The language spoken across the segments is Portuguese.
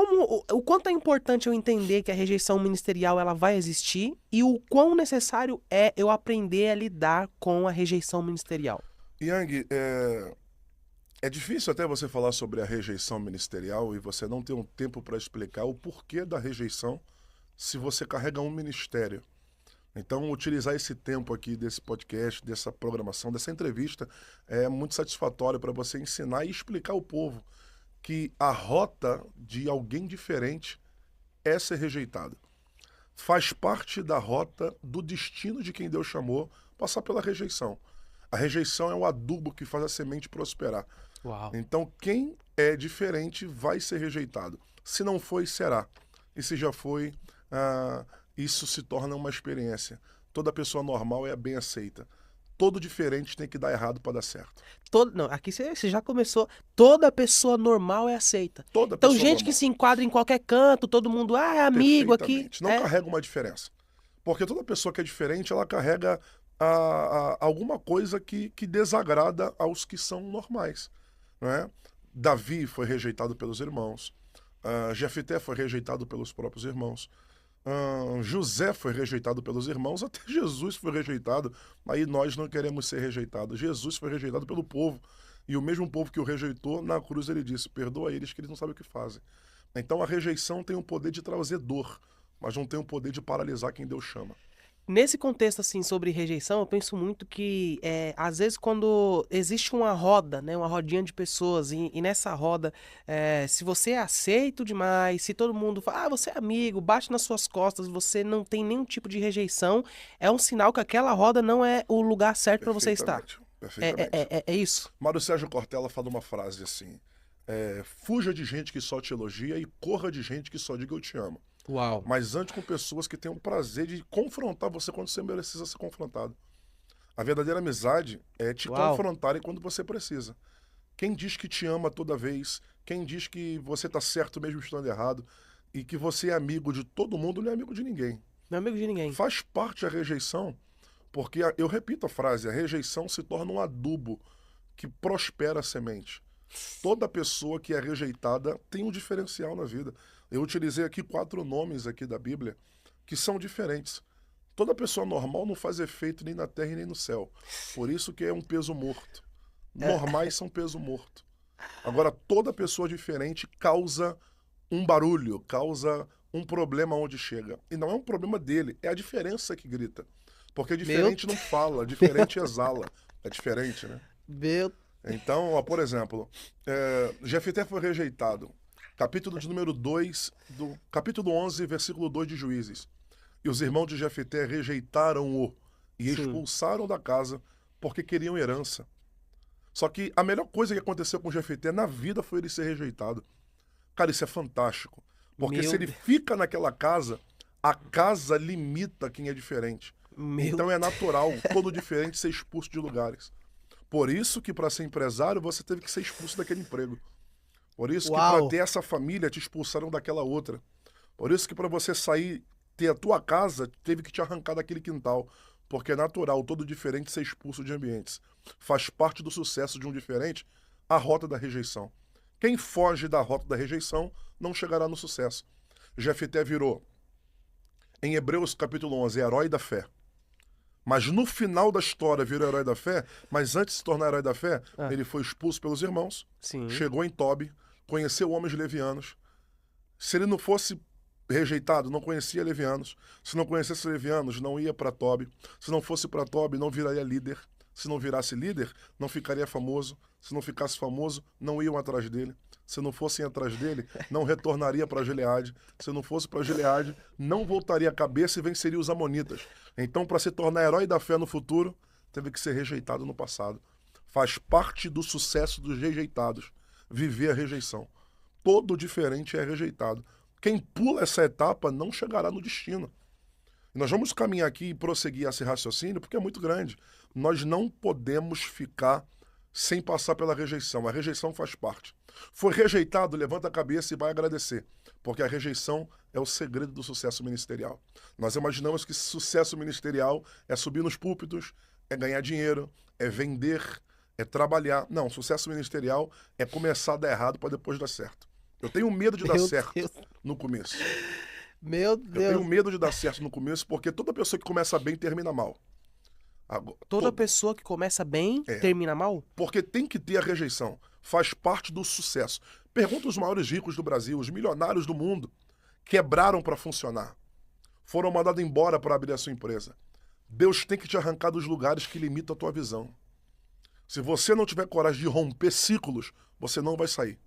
o quanto é importante eu entender que a rejeição ministerial ela vai existir e o quão necessário é eu aprender a lidar com a rejeição ministerial? Yang, é difícil até você falar sobre a rejeição ministerial e você não ter um tempo para explicar o porquê da rejeição se você carrega um ministério. Então, utilizar esse tempo aqui desse podcast, dessa programação, dessa entrevista, é muito satisfatório para você ensinar e explicar ao povo que a rota de alguém diferente é ser rejeitado. Faz parte da rota do destino de quem Deus chamou passar pela rejeição. A rejeição é o adubo que faz a semente prosperar. Uau. Então, quem é diferente vai ser rejeitado. Se não foi, será. E se já foi, isso se torna uma experiência. Toda pessoa normal é bem aceita. Todo diferente tem que dar errado para dar certo. Não, aqui você já começou. Toda pessoa normal é aceita. Toda Então, pessoa gente normal. que se enquadra em qualquer canto, todo mundo, é amigo aqui. Perfeitamente. Não carrega uma diferença. Porque toda pessoa que é diferente, ela carrega alguma coisa que desagrada aos que são normais. Não é? Davi foi rejeitado pelos irmãos. Jefté foi rejeitado pelos próprios irmãos. José foi rejeitado pelos irmãos, até Jesus foi rejeitado. Aí nós não queremos ser rejeitados. Jesus foi rejeitado pelo povo. E o mesmo povo que o rejeitou, na cruz ele disse, perdoa eles que eles não sabem o que fazem. Então a rejeição tem o poder de trazer dor, mas não tem o poder de paralisar quem Deus chama. Nesse contexto, assim, sobre rejeição, eu penso muito que, às vezes, quando existe uma roda, né, uma rodinha de pessoas, e nessa roda, se você é aceito demais, se todo mundo fala, você é amigo, bate nas suas costas, você não tem nenhum tipo de rejeição, é um sinal que aquela roda não é o lugar certo para você estar. Perfeitamente. É isso? Mário Sérgio Cortella fala uma frase assim, fuja de gente que só te elogia e corra de gente que só diga eu te amo. Uau. Mas ande com pessoas que tenham o prazer de confrontar você quando você precisa ser confrontado. A verdadeira amizade é te Uau. confrontarem quando você precisa. Quem diz que te ama toda vez, quem diz que você tá certo mesmo estando errado, e que você é amigo de todo mundo, não é amigo de ninguém. Não é amigo de ninguém. Faz parte a rejeição, porque, eu repito a frase, a rejeição se torna um adubo que prospera a semente. Toda pessoa que é rejeitada tem um diferencial na vida. Eu utilizei aqui 4 nomes aqui da Bíblia que são diferentes. Toda pessoa normal não faz efeito nem na terra e nem no céu. Por isso que é um peso morto. Normais são peso morto. Agora, toda pessoa diferente causa um barulho, causa um problema onde chega. E não é um problema dele, é a diferença que grita. Porque diferente não fala, diferente exala. É diferente, né? Então, por exemplo, Jefté foi rejeitado. Capítulo de número 2, do capítulo 11, versículo 2 de Juízes. E os irmãos de Jefté rejeitaram-o e expulsaram da casa porque queriam herança. Só que a melhor coisa que aconteceu com Jefté na vida foi ele ser rejeitado. Cara, isso é fantástico. Porque se ele fica naquela casa, a casa limita quem é diferente. Então é natural todo diferente ser expulso de lugares. Por isso que para ser empresário você teve que ser expulso daquele emprego. Por isso que para ter essa família te expulsaram daquela outra. Por isso que para você sair, ter a tua casa, teve que te arrancar daquele quintal. Porque é natural todo diferente ser expulso de ambientes. Faz parte do sucesso de um diferente a rota da rejeição. Quem foge da rota da rejeição não chegará no sucesso. Jefté virou, em Hebreus capítulo 11, herói da fé. Mas no final da história virou herói da fé, mas antes de se tornar herói da fé, ele foi expulso pelos irmãos, chegou em Tobi, conheceu homens levianos. Se ele não fosse rejeitado, não conhecia levianos. Se não conhecesse levianos, não ia para Tobi. Se não fosse para Tobi, não viraria líder. Se não virasse líder, não ficaria famoso. Se não ficasse famoso, não iam atrás dele. Se não fossem atrás dele, não retornaria para Gileade. Se não fosse para Gileade, não voltaria a cabeça e venceria os amonitas. Então, para se tornar herói da fé no futuro, teve que ser rejeitado no passado. Faz parte do sucesso dos rejeitados, viver a rejeição. Todo diferente é rejeitado. Quem pula essa etapa não chegará no destino. Nós vamos caminhar aqui e prosseguir esse raciocínio porque é muito grande. Nós não podemos ficar sem passar pela rejeição. A rejeição faz parte. Foi rejeitado, levanta a cabeça e vai agradecer, porque a rejeição é o segredo do sucesso ministerial. Nós imaginamos que sucesso ministerial é subir nos púlpitos, é ganhar dinheiro, é vender, é trabalhar. Não, sucesso ministerial é começar a dar errado para depois dar certo. Eu tenho medo de dar Meu certo Deus. no começo. Meu Eu tenho Deus. medo de dar certo no começo, porque toda pessoa que começa bem termina mal. Toda Toda. pessoa que começa bem É. termina mal? Porque tem que ter a rejeição. Faz parte do sucesso. Pergunta os maiores ricos do Brasil, os milionários do mundo, quebraram para funcionar. Foram mandados embora para abrir a sua empresa. Deus tem que te arrancar dos lugares que limitam a tua visão. Se você não tiver coragem de romper ciclos, você não vai sair.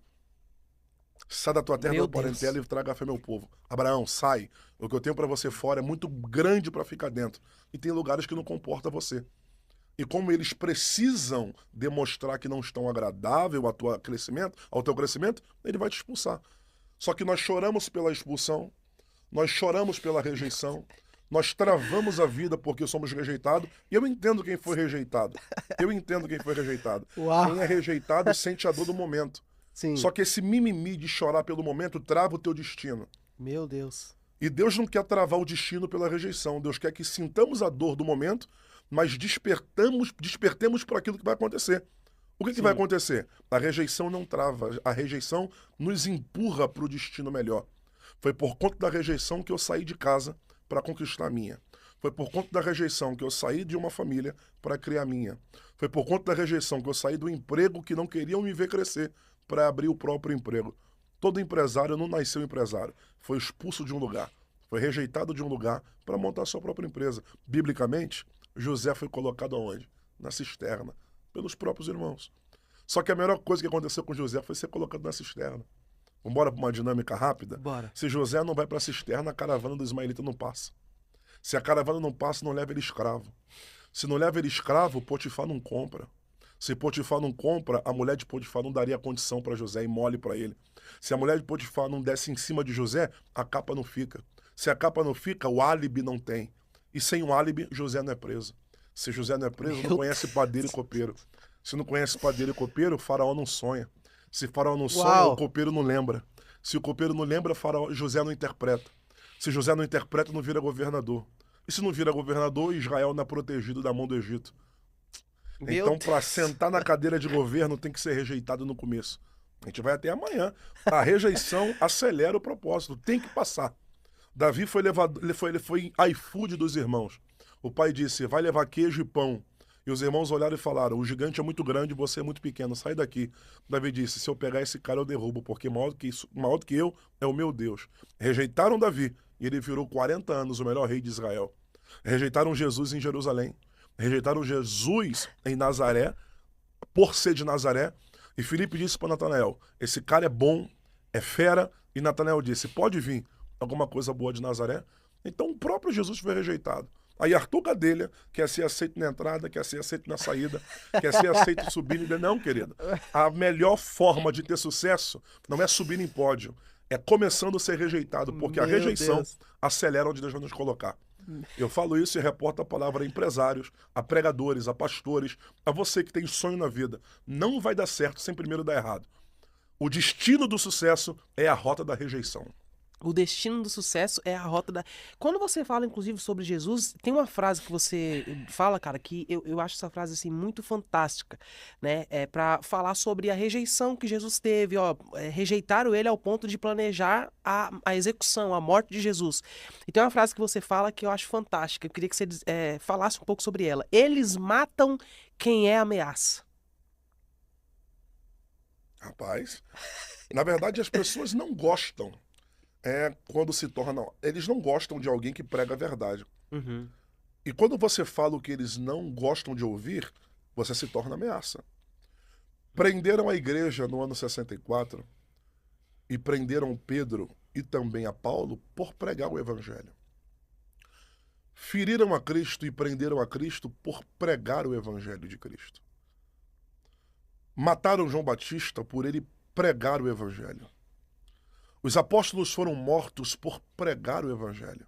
Sai da tua terra, da Meu tua Deus. parentela e traga a fé, meu povo. Abraão, sai. O que eu tenho para você fora é muito grande para ficar dentro. E tem lugares que não comporta você. E como eles precisam demonstrar que não estão agradável ao teu crescimento, ele vai te expulsar. Só que nós choramos pela expulsão, nós choramos pela rejeição, nós travamos a vida porque somos rejeitados. E eu entendo quem foi rejeitado. Eu entendo quem foi rejeitado. Uau. Quem é rejeitado sente a dor do momento. Sim. Só que esse mimimi de chorar pelo momento trava o teu destino. Meu Deus. E Deus não quer travar o destino pela rejeição. Deus quer que sintamos a dor do momento, mas despertemos para aquilo que vai acontecer. O que vai acontecer? A rejeição não trava. A rejeição nos empurra para o destino melhor. Foi por conta da rejeição que eu saí de casa para conquistar a minha. Foi por conta da rejeição que eu saí de uma família para criar a minha. Foi por conta da rejeição que eu saí do emprego que não queriam me ver crescer para abrir o próprio emprego. Todo empresário não nasceu empresário. Foi expulso de um lugar. Foi rejeitado de um lugar para montar a sua própria empresa. Biblicamente, José foi colocado aonde? Na cisterna, pelos próprios irmãos. Só que a melhor coisa que aconteceu com José foi ser colocado na cisterna. Vamos embora para uma dinâmica rápida? Bora. Se José não vai para a cisterna, a caravana do ismaelita não passa. Se a caravana não passa, não leva ele escravo. Se não leva ele escravo, Potifar não compra. Se Potifar não compra, a mulher de Potifar não daria condição para José e mole para ele. Se a mulher de Potifar não desse em cima de José, a capa não fica. Se a capa não fica, o álibi não tem. E sem o álibi, José não é preso. Se José não é preso, não conhece padeiro e copeiro. Se não conhece padeiro e copeiro, o faraó não sonha. Se faraó não sonha, Uau. o copeiro não lembra. Se o copeiro não lembra, José não interpreta. Se José não interpreta, não vira governador. E se não vira governador, Israel não é protegido da mão do Egito. Meu Então, para Deus. sentar na cadeira de governo, tem que ser rejeitado no começo. A gente vai até amanhã. A rejeição acelera o propósito, tem que passar. Davi foi levado, ele foi iFood dos irmãos. O pai disse: vai levar queijo e pão. E os irmãos olharam e falaram: o gigante é muito grande, você é muito pequeno, sai daqui. Davi disse: se eu pegar esse cara, eu derrubo, porque maior do que eu é o meu Deus. Rejeitaram Davi, e ele virou 40 anos o melhor rei de Israel. Rejeitaram Jesus em Jerusalém. Rejeitaram Jesus em Nazaré, por ser de Nazaré. E Filipe disse para Natanael: esse cara é bom, é fera. E Natanael disse: pode vir alguma coisa boa de Nazaré? Então o próprio Jesus foi rejeitado. Aí Arthur Gadelha quer ser aceito na entrada, quer ser aceito na saída, quer ser aceito subindo. Não, querido. A melhor forma de ter sucesso não é subir em pódio, é começando a ser rejeitado, porque a Meu rejeição Deus. acelera onde Deus vai nos colocar. Eu falo isso e reporto a palavra a empresários, a pregadores, a pastores, a você que tem sonho na vida. Não vai dar certo sem primeiro dar errado. O destino do sucesso é a rota da rejeição. O destino do sucesso é a rota da. Quando você fala, inclusive, sobre Jesus, tem uma frase que você fala, cara, que eu acho essa frase assim muito fantástica, né? É para falar sobre a rejeição que Jesus teve, ó, rejeitaram ele ao ponto de planejar a execução, a morte de Jesus. E tem uma frase que você fala que eu acho fantástica. Eu queria que você falasse um pouco sobre ela. Eles matam quem é ameaça. Rapaz, na verdade as pessoas não gostam quando se tornam. Eles não gostam de alguém que prega a verdade. Uhum. E quando você fala o que eles não gostam de ouvir, você se torna ameaça. Prenderam a igreja no ano 64 e prenderam Pedro e também a Paulo por pregar o evangelho. Feriram a Cristo e prenderam a Cristo por pregar o evangelho de Cristo. Mataram João Batista por ele pregar o evangelho. Os apóstolos foram mortos por pregar o evangelho.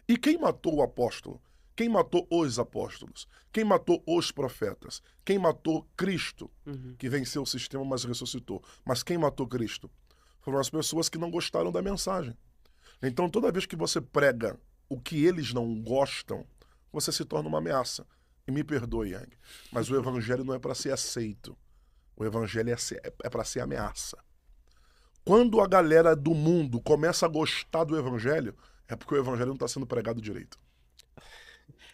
E quem matou o apóstolo? Quem matou os apóstolos? Quem matou os profetas? Quem matou Cristo? Que venceu o sistema, mas ressuscitou. Mas quem matou Cristo? Foram as pessoas que não gostaram da mensagem. Então, toda vez que você prega o que eles não gostam, você se torna uma ameaça. E me perdoe, Yang, mas o evangelho não é para ser aceito. O evangelho é para ser ameaça. Quando a galera do mundo começa a gostar do evangelho, é porque o evangelho não está sendo pregado direito.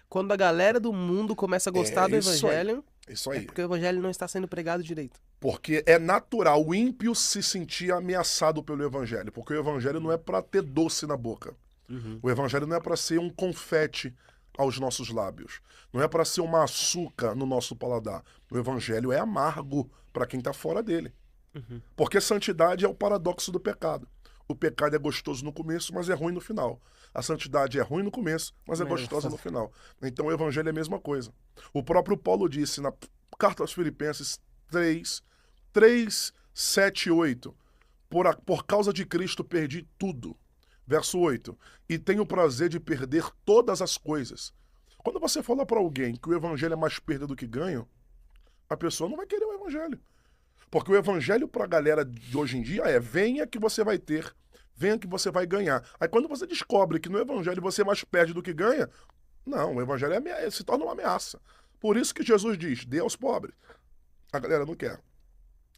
Quando a galera do mundo começa a gostar do isso aí. evangelho, Isso é aí. porque o evangelho não está sendo pregado direito. Porque é natural o ímpio se sentir ameaçado pelo evangelho. Porque o evangelho não é para ter doce na boca. O evangelho não é para ser um confete aos nossos lábios. Não é para ser uma açúcar no nosso paladar. O evangelho é amargo para quem está fora dele. Porque santidade é o paradoxo do pecado. O pecado é gostoso no começo, mas é ruim no final. A santidade é ruim no começo, mas é gostosa no final. Então o evangelho é a mesma coisa. O próprio Paulo disse na carta aos Filipenses 3, 7 e 8. Por causa de Cristo perdi tudo. Verso 8. E tenho o prazer de perder todas as coisas. Quando você fala para alguém que o evangelho é mais perda do que ganho, a pessoa não vai querer o evangelho. Porque o evangelho para a galera de hoje em dia é: venha que você vai ter, venha que você vai ganhar. Aí quando você descobre que no evangelho você mais perde do que ganha, não, o evangelho se torna uma ameaça. Por isso que Jesus diz: dê aos pobres. A galera não quer.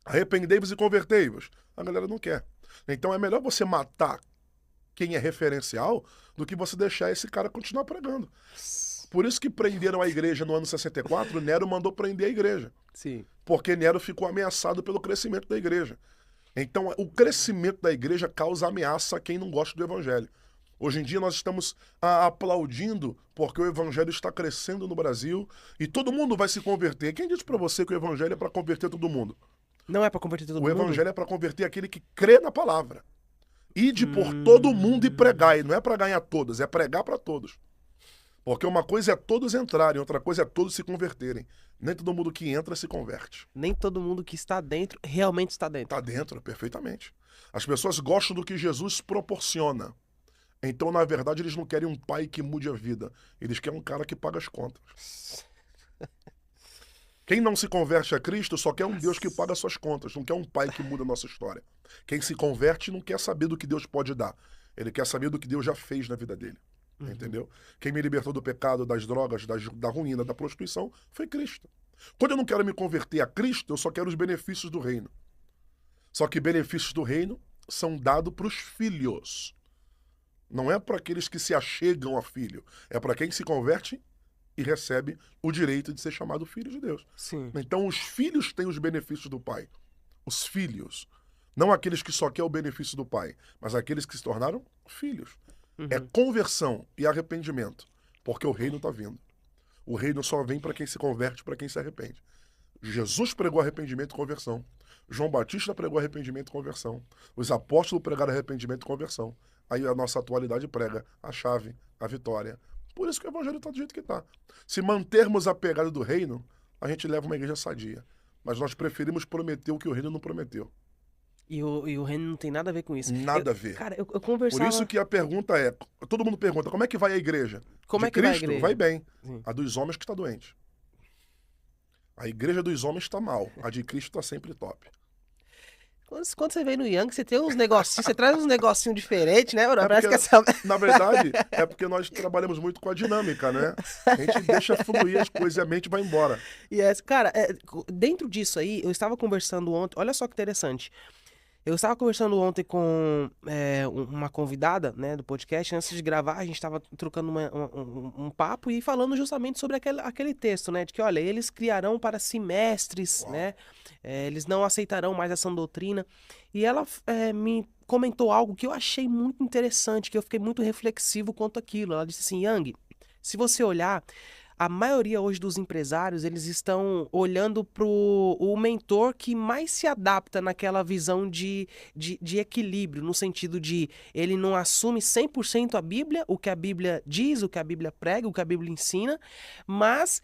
Arrependei-vos e convertei-vos. A galera não quer. Então é melhor você matar quem é referencial do que você deixar esse cara continuar pregando. Por isso que prenderam a igreja no ano 64, Nero mandou prender a igreja. Sim. Porque Nero ficou ameaçado pelo crescimento da igreja. Então, o crescimento da igreja causa ameaça a quem não gosta do evangelho. Hoje em dia nós estamos aplaudindo porque o evangelho está crescendo no Brasil e todo mundo vai se converter. Quem disse para você que o evangelho é para converter todo mundo? Não é para converter todo mundo? O evangelho é para converter aquele que crê na palavra. Ide por todo mundo e pregai. Não é para ganhar todos, é pregar para todos. Porque uma coisa é todos entrarem, outra coisa é todos se converterem. Nem todo mundo que entra se converte. Nem todo mundo que está dentro realmente está dentro. Está dentro, perfeitamente. As pessoas gostam do que Jesus proporciona. Então, na verdade, eles não querem um pai que mude a vida. Eles querem um cara que paga as contas. Quem não se converte a Cristo só quer um Deus que paga suas contas. Não quer um pai que muda a nossa história. Quem se converte não quer saber do que Deus pode dar. Ele quer saber do que Deus já fez na vida dele. Entendeu? Quem me libertou do pecado, das drogas, da ruína, da prostituição, foi Cristo. Quando eu não quero me converter a Cristo, eu só quero os benefícios do reino. Só que benefícios do reino são dados para os filhos. Não é para aqueles que se achegam a filho. É para quem se converte e recebe o direito de ser chamado filho de Deus. Sim. Então os filhos têm os benefícios do pai. Os filhos. Não aqueles que só querem o benefício do pai, mas aqueles que se tornaram filhos. É conversão e arrependimento, porque o reino está vindo. O reino só vem para quem se converte, para quem se arrepende. Jesus pregou arrependimento e conversão. João Batista pregou arrependimento e conversão. Os apóstolos pregaram arrependimento e conversão. Aí a nossa atualidade prega a chave, a vitória. Por isso que o evangelho está do jeito que está. Se mantermos a pegada do reino, a gente leva uma igreja sadia. Mas nós preferimos prometer o que o reino não prometeu. E o reino não tem nada a ver com isso. Nada a ver. Cara, eu conversava... Por isso que a pergunta é, todo mundo pergunta, como é que vai a igreja? Como de é que vai a Cristo, igreja? vai bem. Sim. A dos homens que está doente. A igreja dos homens está mal. A de Cristo está sempre top. Quando você vem no Yang, você tem uns negocinhos, você traz uns negocinhos diferentes, né, bro? É Parece que porque, essa... na verdade, é porque nós trabalhamos muito com a dinâmica, né? A gente deixa fluir as coisas e a mente vai embora. Cara, dentro disso aí, eu estava conversando ontem, olha só que interessante. Eu estava conversando ontem com uma convidada, né, do podcast. Antes de gravar, a gente estava trocando um papo e falando justamente sobre aquele texto, né, de que, olha, eles criarão para si mestres, né, eles não aceitarão mais essa doutrina. E ela me comentou algo que eu achei muito interessante, que eu fiquei muito reflexivo quanto àquilo. Ela disse assim: Yang, se você olhar, a maioria hoje dos empresários, eles estão olhando para o mentor que mais se adapta naquela visão de equilíbrio, no sentido de ele não assume 100% a Bíblia, o que a Bíblia diz, o que a Bíblia prega, o que a Bíblia ensina, mas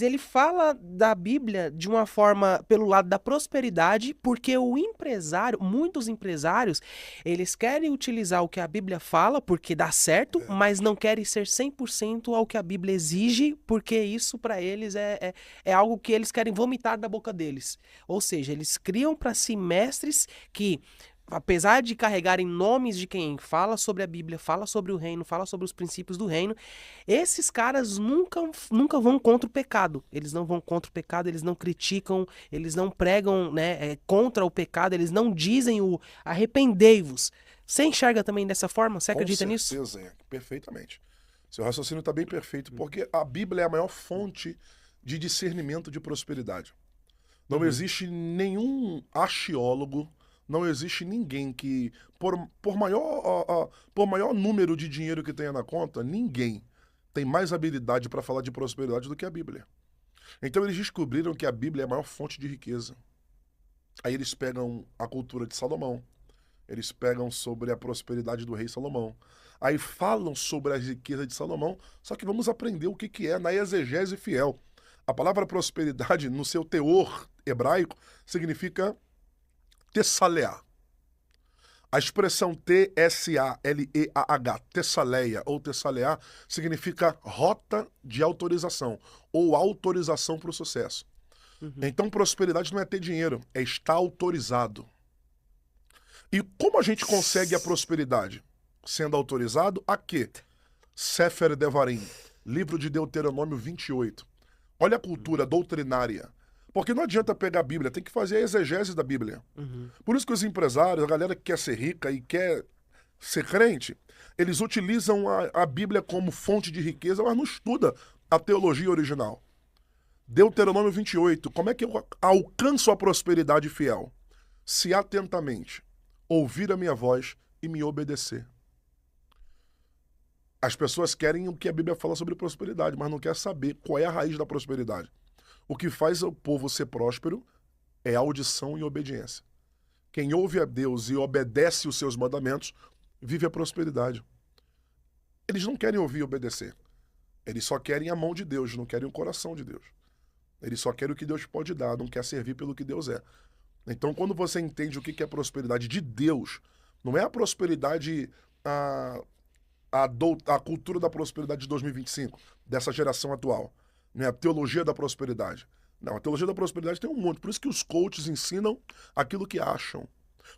ele fala da Bíblia de uma forma pelo lado da prosperidade, porque o empresário, muitos empresários, eles querem utilizar o que a Bíblia fala, porque dá certo, mas não querem ser 100% ao que a Bíblia exige, porque isso para eles é algo que eles querem vomitar da boca deles. Ou seja, eles criam para si mestres que apesar de carregarem nomes de quem fala sobre a Bíblia, fala sobre o reino, fala sobre os princípios do reino, esses caras nunca vão contra o pecado. Eles não vão contra o pecado, eles não criticam, eles não pregam, né, contra o pecado, eles não dizem o arrependei-vos. Você enxerga também dessa forma? Você acredita nisso? Com certeza, perfeitamente. Seu raciocínio está bem perfeito, porque a Bíblia é a maior fonte de discernimento de prosperidade. Não existe nenhum axiólogo, não existe ninguém que, por maior número de dinheiro que tenha na conta, ninguém tem mais habilidade para falar de prosperidade do que a Bíblia. Então eles descobriram que a Bíblia é a maior fonte de riqueza. Aí eles pegam a cultura de Salomão, eles pegam sobre a prosperidade do rei Salomão, aí falam sobre as riquezas de Salomão, só que vamos aprender o que é na exegese fiel. A palavra prosperidade, no seu teor hebraico, significa tessaleah. A expressão T-S-A-L-E-A-H, tessaleia ou tessaleah, significa rota de autorização ou autorização para o sucesso. Então, prosperidade não é ter dinheiro, é estar autorizado. E como a gente consegue a prosperidade? Sendo autorizado a quê? Sefer Devarim, livro de Deuteronômio 28. Olha a cultura doutrinária. Porque não adianta pegar a Bíblia, tem que fazer a exegese da Bíblia. Por isso que os empresários, a galera que quer ser rica e quer ser crente, eles utilizam a Bíblia como fonte de riqueza, mas não estuda a teologia original. Deuteronômio 28, como é que eu alcanço a prosperidade fiel? Se atentamente ouvir a minha voz e me obedecer. As pessoas querem o que a Bíblia fala sobre prosperidade, mas não quer saber qual é a raiz da prosperidade. O que faz o povo ser próspero é audição e obediência. Quem ouve a Deus e obedece os seus mandamentos, vive a prosperidade. Eles não querem ouvir e obedecer. Eles só querem a mão de Deus, não querem o coração de Deus. Eles só querem o que Deus pode dar, não quer servir pelo que Deus é. Então, quando você entende o que é a prosperidade de Deus, não é a prosperidade, a cultura da prosperidade de 2025, dessa geração atual. Não é a teologia da prosperidade. Não, a teologia da prosperidade tem um monte. Por isso que os coaches ensinam aquilo que acham.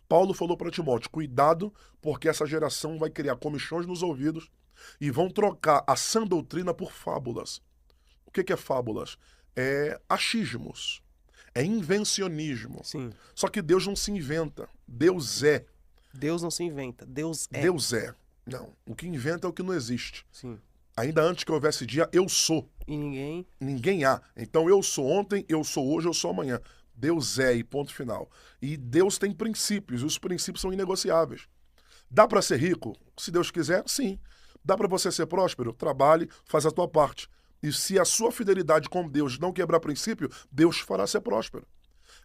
Paulo falou para Timóteo, cuidado, porque essa geração vai criar comichões nos ouvidos e vão trocar a sã doutrina por fábulas. O que é fábulas? É achismos. É invencionismo. Sim. Só que Deus não se inventa. Deus é. Deus não se inventa. Deus é. Deus é. Não. O que inventa é o que não existe. Sim. Ainda antes que houvesse dia, eu sou. E ninguém... Ninguém há. Então eu sou ontem, eu sou hoje, eu sou amanhã. Deus é e ponto final. E Deus tem princípios. E os princípios são inegociáveis. Dá para ser rico? Se Deus quiser, sim. Dá para você ser próspero? Trabalhe, faz a tua parte. E se a sua fidelidade com Deus não quebrar princípio, Deus fará ser próspero.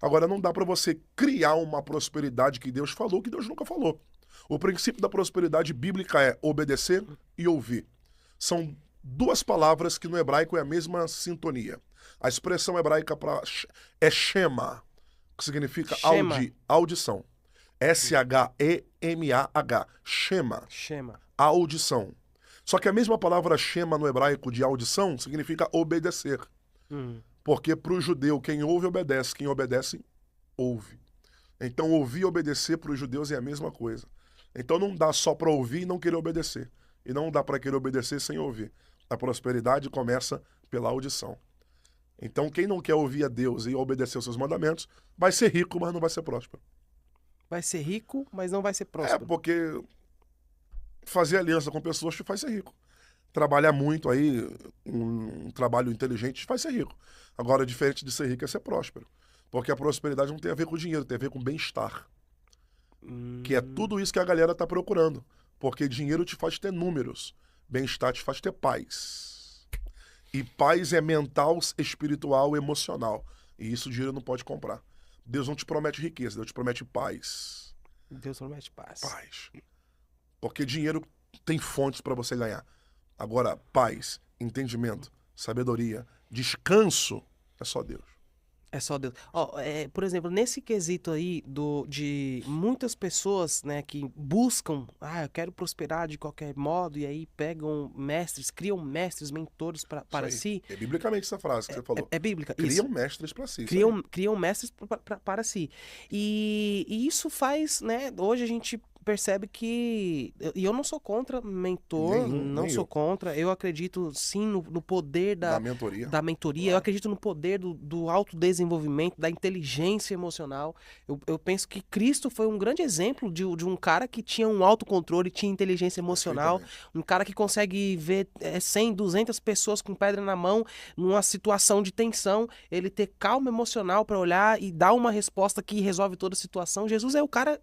Agora, não dá para você criar uma prosperidade que Deus falou, que Deus nunca falou. O princípio da prosperidade bíblica é obedecer e ouvir. São duas palavras que no hebraico é a mesma sintonia. A expressão hebraica é shema, que significa audição. S-H-E-M-A-H. Shema. Audição. Só que a mesma palavra shema no hebraico de audição significa obedecer. Porque para o judeu, quem ouve, obedece. Quem obedece, ouve. Então, ouvir e obedecer para os judeus é a mesma coisa. Então, não dá só para ouvir e não querer obedecer. E não dá para querer obedecer sem ouvir. A prosperidade começa pela audição. Então, quem não quer ouvir a Deus e obedecer os seus mandamentos, vai ser rico, mas não vai ser próspero. Vai ser rico, mas não vai ser próspero. É, porque fazer aliança com pessoas te faz ser rico. Trabalhar muito aí, um trabalho inteligente te faz ser rico. Agora, diferente de ser rico é ser próspero. Porque a prosperidade não tem a ver com dinheiro, tem a ver com bem-estar. Que é tudo isso que a galera tá procurando. Porque dinheiro te faz ter números. Bem-estar te faz ter paz. E paz é mental, espiritual, emocional. E isso o dinheiro não pode comprar. Deus não te promete riqueza, Deus te promete paz. Deus promete paz. Paz. Porque dinheiro tem fontes para você ganhar. Agora, paz, entendimento, sabedoria, descanso, é só Deus. É só Deus. Ó, por exemplo, nesse quesito aí de muitas pessoas, né, que buscam, eu quero prosperar de qualquer modo, e aí pegam mestres, criam mestres, mentores Isso para aí. si. É biblicamente essa frase que você falou. É bíblica, isso. Criam mestres para si, isso aí. Criam mestres para si. E isso faz, né? Hoje a gente percebe que. E eu não sou contra mentor, Nenhum, não nem sou eu. contra. Eu acredito sim no poder Da mentoria. da mentoria, eu Claro. acredito no poder do autodesenvolvimento, da inteligência emocional. Eu penso que Cristo foi um grande exemplo de um cara que tinha um autocontrole, tinha inteligência emocional, Perfeitamente. um cara que consegue ver 100, 200 pessoas com pedra na mão, numa situação de tensão, ele ter calma emocional para olhar e dar uma resposta que resolve toda a situação. Jesus é o cara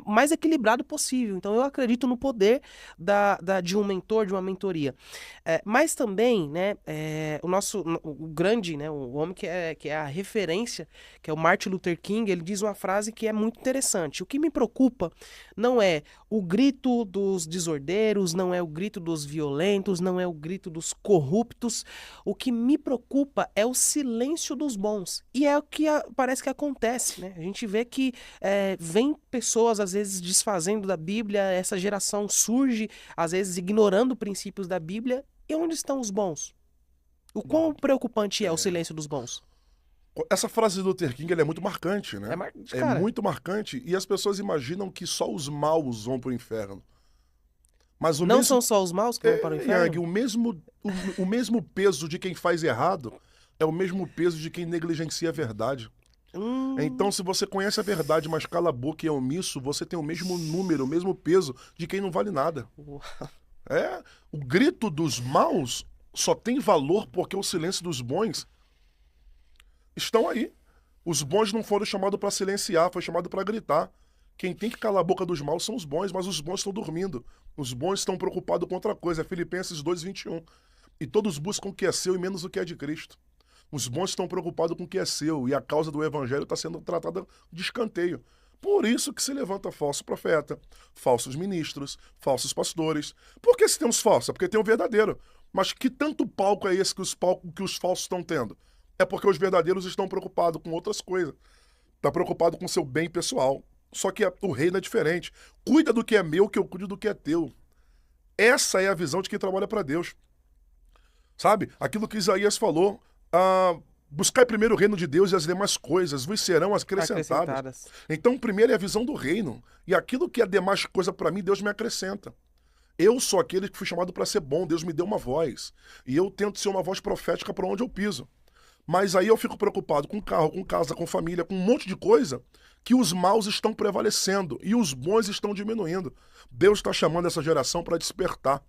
mais equilibrado possível. Então eu acredito no poder de um mentor, de uma mentoria. Mas também, né, o grande, né, o homem que é a referência, que é o Martin Luther King, ele diz uma frase que é muito interessante. O que me preocupa não é o grito dos desordeiros, não é o grito dos violentos, não é o grito dos corruptos. O que me preocupa é o silêncio dos bons. E é o que parece que acontece, né? A gente vê que vem pessoas, às vezes, desfazendo da Bíblia, essa geração surge, às vezes, ignorando princípios da Bíblia. E onde estão os bons? O quão preocupante é o silêncio dos bons? Essa frase do Luther King ela é muito marcante, né? É Cara, muito marcante e as pessoas imaginam que só os maus vão pro inferno. Mas o não mesmo. são só os maus que vão para o Yang, inferno? o mesmo peso de quem faz errado é o mesmo peso de quem negligencia a verdade. Então, Hum, se você conhece a verdade, mas cala a boca e é omisso, você tem o mesmo número, o mesmo peso de quem não vale nada. O grito dos maus só tem valor porque o silêncio dos bons estão aí. Os bons não foram chamados para silenciar, foi chamado para gritar. Quem tem que calar a boca dos maus são os bons, mas os bons estão dormindo. Os bons estão preocupados com outra coisa. É Filipenses 2:21. E todos buscam o que é seu e menos o que é de Cristo. Os bons estão preocupados com o que é seu e a causa do evangelho está sendo tratada de escanteio. Por isso que se levanta falso profeta, falsos ministros, falsos pastores. Por que se tem os falsos? É porque tem o verdadeiro. Mas que tanto palco é esse que os falsos estão tendo? É porque os verdadeiros estão preocupados com outras coisas. Está preocupado com seu bem pessoal. Só que o reino é diferente. Cuida do que é meu, que eu cuido do que é teu. Essa é a visão de quem trabalha para Deus. Sabe? Aquilo que Isaías falou. Buscai primeiro o reino de Deus e as demais coisas vos serão acrescentadas. Então, primeiro é a visão do reino. E aquilo que é demais coisa para mim, Deus me acrescenta. Eu sou aquele que fui chamado para ser bom. Deus me deu uma voz. E eu tento ser uma voz profética para onde eu piso. Mas aí eu fico preocupado com carro, com casa, com família, com um monte de coisa que os maus estão prevalecendo e os bons estão diminuindo. Deus está chamando essa geração para despertar.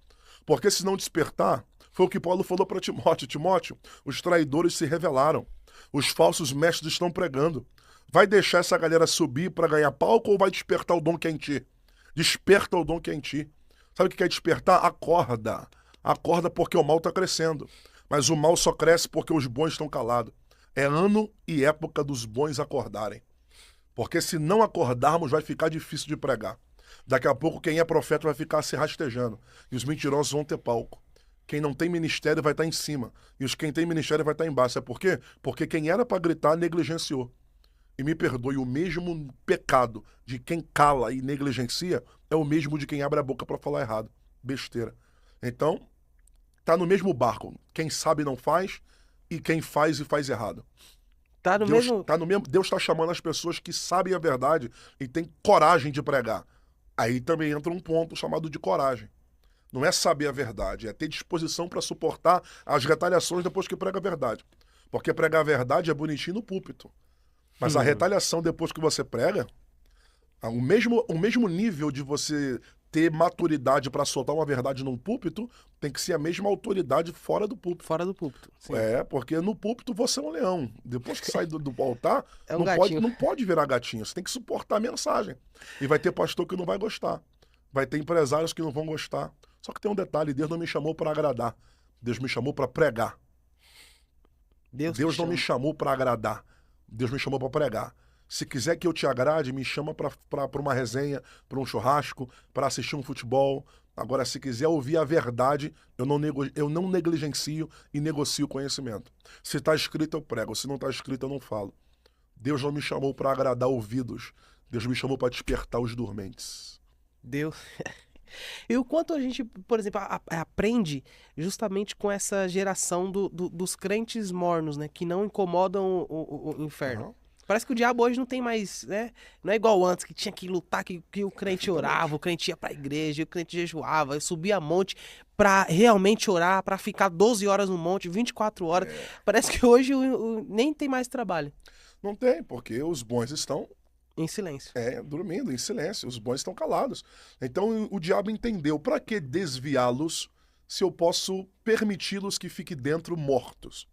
Porque se não despertar, foi o que Paulo falou para Timóteo. Timóteo, os traidores se revelaram. Os falsos mestres estão pregando. Vai deixar essa galera subir para ganhar palco ou vai despertar o dom que é em ti? Desperta o dom que é em ti. Sabe o que é despertar? Acorda. Acorda porque o mal está crescendo. Mas o mal só cresce porque os bons estão calados. É ano e época dos bons acordarem. Porque se não acordarmos, vai ficar difícil de pregar. Daqui a pouco, quem é profeta vai ficar se rastejando. E os mentirosos vão ter palco. Quem não tem ministério vai estar em cima. E quem tem ministério vai estar embaixo. Sabe por quê? Porque quem era para gritar, negligenciou. E me perdoe, o mesmo pecado de quem cala e negligencia é o mesmo de quem abre a boca para falar errado. Besteira. Então, tá no mesmo barco. Quem sabe não faz e quem faz e faz errado. Tá no Deus mesmo. tá no mesmo. Deus está chamando as pessoas que sabem a verdade e têm coragem de pregar. Aí também entra um ponto chamado de coragem. Não é saber a verdade, é ter disposição para suportar as retaliações depois que prega a verdade. Porque pregar a verdade é bonitinho no púlpito. Mas a retaliação depois que você prega, o mesmo nível de você ter maturidade para soltar uma verdade num púlpito tem que ser a mesma autoridade fora do púlpito. Fora do púlpito. Sim. Porque no púlpito você é um leão. Depois que sai do altar, É um gatinho. não pode virar gatinho. Você tem que suportar a mensagem. E vai ter pastor que não vai gostar. Vai ter empresários que não vão gostar. Só que tem um detalhe, Deus não me chamou para agradar. Deus me chamou para pregar. Deus não me chamou para agradar. Deus me chamou para pregar. Se quiser que eu te agrade, me chama para uma resenha, para um churrasco, para assistir um futebol. Agora, se quiser ouvir a verdade, eu não negligencio e negocio conhecimento. Se está escrito, eu prego. Se não está escrito, eu não falo. Deus não me chamou para agradar ouvidos. Deus me chamou para despertar os dormentes. Deus. E o quanto a gente, por exemplo, aprende justamente com essa geração dos crentes mornos, né? Que não incomodam o inferno. Uhum. Parece que o diabo hoje não tem mais, né? Não é igual antes, que tinha que lutar, que o crente Perfeitamente. orava, o crente ia pra igreja, o crente jejuava, subia a monte pra realmente orar, pra ficar 12 horas no monte, 24 horas. Parece que hoje nem tem mais trabalho. Não tem, porque os bons estão Em silêncio. dormindo, em silêncio. Os bons estão calados. Então o diabo entendeu, para que desviá-los se eu posso permiti-los que fiquem dentro mortos?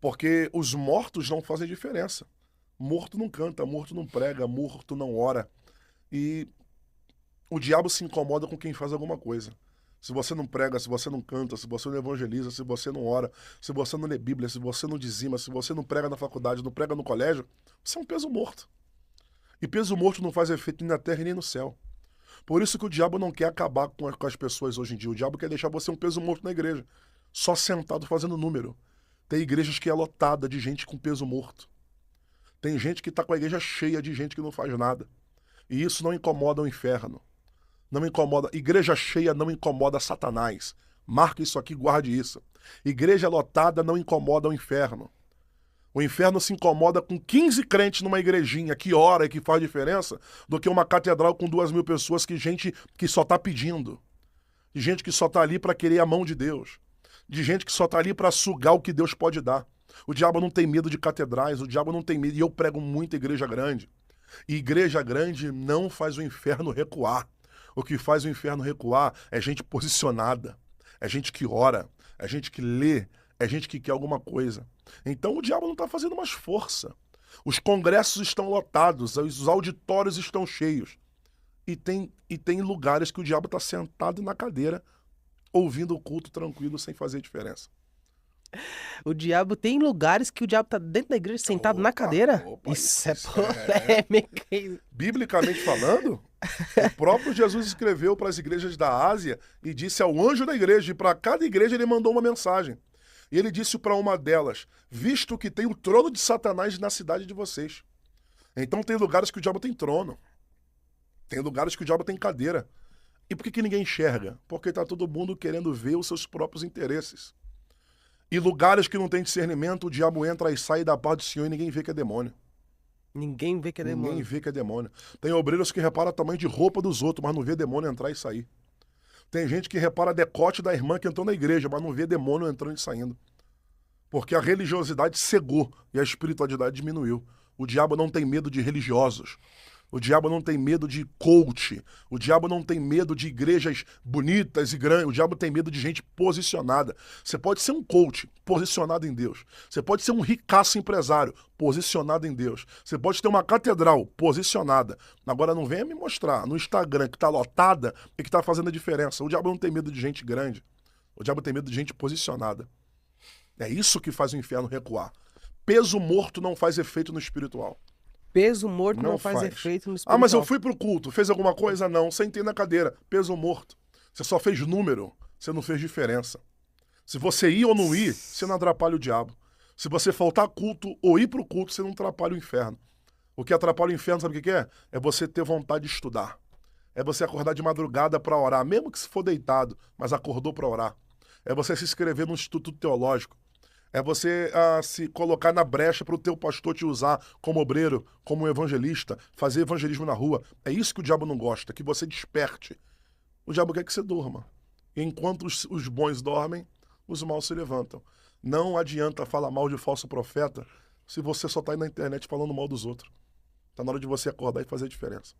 Porque os mortos não fazem diferença. Morto não canta, morto não prega, morto não ora. E o diabo se incomoda com quem faz alguma coisa. Se você não prega, se você não canta, se você não evangeliza, se você não ora, se você não lê Bíblia, se você não dizima, se você não prega na faculdade, não prega no colégio, você é um peso morto. E peso morto não faz efeito nem na terra e nem no céu. Por isso que o diabo não quer acabar com as pessoas hoje em dia. O diabo quer deixar você um peso morto na igreja, só sentado fazendo número. Tem igrejas que é lotada de gente com peso morto. Tem gente que está com a igreja cheia de gente que não faz nada. E isso não incomoda o inferno. Não incomoda. Igreja cheia não incomoda Satanás. Marca isso aqui, guarde isso. Igreja lotada não incomoda o inferno. O inferno se incomoda com 15 crentes numa igrejinha que ora e que faz diferença, do que uma catedral com 2.000 pessoas, que gente que só está pedindo. De gente que só está ali para querer a mão de Deus. De gente que só está ali para sugar o que Deus pode dar. O diabo não tem medo de catedrais, o diabo não tem medo. E eu prego muito igreja grande. E igreja grande não faz o inferno recuar. O que faz o inferno recuar é gente posicionada, é gente que ora, é gente que lê, é gente que quer alguma coisa. Então o diabo não está fazendo mais força. Os congressos estão lotados, os auditórios estão cheios. E tem lugares que o diabo está sentado na cadeira, ouvindo o culto tranquilo, sem fazer diferença. O diabo tem lugares que o diabo tá dentro da igreja sentado na cadeira? Isso é polêmica. Biblicamente falando, o próprio Jesus escreveu para as igrejas da Ásia e disse ao anjo da igreja, e para cada igreja ele mandou uma mensagem. E ele disse para uma delas: visto que tem o trono de Satanás na cidade de vocês. Então tem lugares que o diabo tem trono. Tem lugares que o diabo tem cadeira. E por que ninguém enxerga? Porque está todo mundo querendo ver os seus próprios interesses. E lugares que não tem discernimento, o diabo entra e sai da paz do Senhor e ninguém vê que é demônio. Ninguém vê que é demônio. Ninguém vê que é demônio. Tem obreiros que reparam o tamanho de roupa dos outros, mas não vê demônio entrar e sair. Tem gente que repara decote da irmã que entrou na igreja, mas não vê demônio entrando e saindo. Porque a religiosidade cegou e a espiritualidade diminuiu. O diabo não tem medo de religiosos. O diabo não tem medo de coach. O diabo não tem medo de igrejas bonitas e grandes. O diabo tem medo de gente posicionada. Você pode ser um coach posicionado em Deus. Você pode ser um ricaço empresário posicionado em Deus. Você pode ter uma catedral posicionada. Agora não venha me mostrar no Instagram que está lotada e que está fazendo a diferença. O diabo não tem medo de gente grande. O diabo tem medo de gente posicionada. É isso que faz o inferno recuar. Peso morto não faz efeito no espiritual. Peso morto não faz efeito no espiritual. Ah, mas eu fui pro culto, fez alguma coisa? Não, sentei na cadeira, peso morto. Você só fez número, você não fez diferença. Se você ir ou não ir, você não atrapalha o diabo. Se você faltar culto ou ir pro culto, você não atrapalha o inferno. O que atrapalha o inferno, sabe o que é? É você ter vontade de estudar. É você acordar de madrugada para orar, mesmo que se for deitado, mas acordou para orar. É você se inscrever no instituto teológico. É você se colocar na brecha para o teu pastor te usar como obreiro, como evangelista, fazer evangelismo na rua. É isso que o diabo não gosta, que você desperte. O diabo quer que você durma. E enquanto os bons dormem, os maus se levantam. Não adianta falar mal de falso profeta se você só está aí na internet falando mal dos outros. Está na hora de você acordar e fazer a diferença.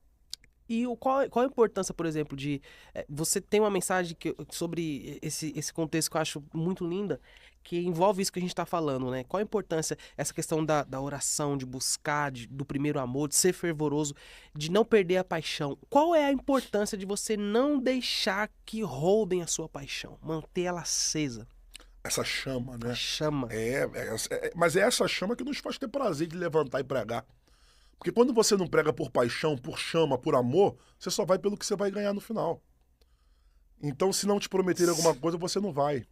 E qual a importância, por exemplo, de... você tem uma mensagem sobre esse contexto que eu acho muito linda, que envolve isso que a gente está falando, né? Qual a importância, essa questão da oração, de buscar, do primeiro amor, de ser fervoroso, de não perder a paixão. Qual é a importância de você não deixar que roubem a sua paixão? Manter ela acesa. Essa chama, né? A chama. Mas é essa chama que nos faz ter prazer de levantar e pregar. Porque quando você não prega por paixão, por chama, por amor, você só vai pelo que você vai ganhar no final. Então, se não te prometerem alguma coisa, você não vai.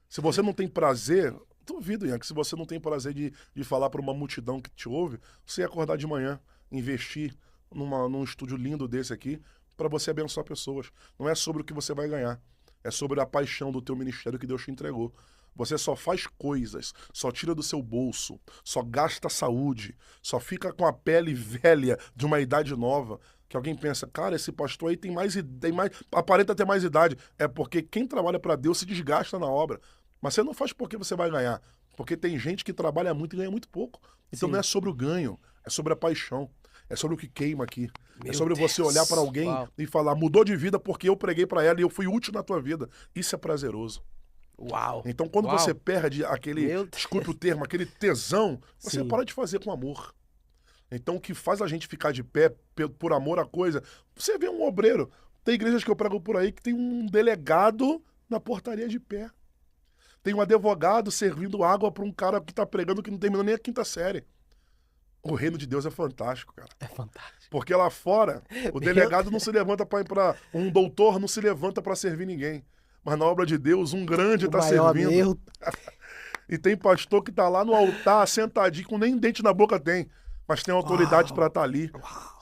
Se você não tem prazer, duvido, Ian, que se você não tem prazer de falar para uma multidão que te ouve, você ia acordar de manhã, investir num estúdio lindo desse aqui, para você abençoar pessoas. Não é sobre o que você vai ganhar, é sobre a paixão do teu ministério que Deus te entregou. Você só faz coisas, só tira do seu bolso, só gasta saúde, só fica com a pele velha de uma idade nova. Que alguém pensa, cara, esse pastor aí aparenta ter mais idade. É porque quem trabalha para Deus se desgasta na obra. Mas você não faz porque você vai ganhar. Porque tem gente que trabalha muito e ganha muito pouco. Então não é sobre o ganho, é sobre a paixão. É sobre o que queima aqui. É sobre você olhar para alguém e falar, mudou de vida porque eu preguei para ela e eu fui útil na tua vida. Isso é prazeroso. Uau. Então, quando você perde aquele, desculpe o termo, aquele tesão, você Sim. para de fazer com amor. Então, o que faz a gente ficar de pé por amor à coisa, você vê um obreiro. Tem igrejas que eu prego por aí que tem um delegado na portaria de pé. Tem um advogado servindo água para um cara que está pregando que não terminou nem a 5ª série. O reino de Deus é fantástico, cara. É fantástico. Porque lá fora, o delegado não se levanta para um doutor não se levanta para servir ninguém. Mas na obra de Deus, um grande está servindo. E tem pastor que está lá no altar, sentadinho, com nem dente na boca tem. Mas tem autoridade para estar ali.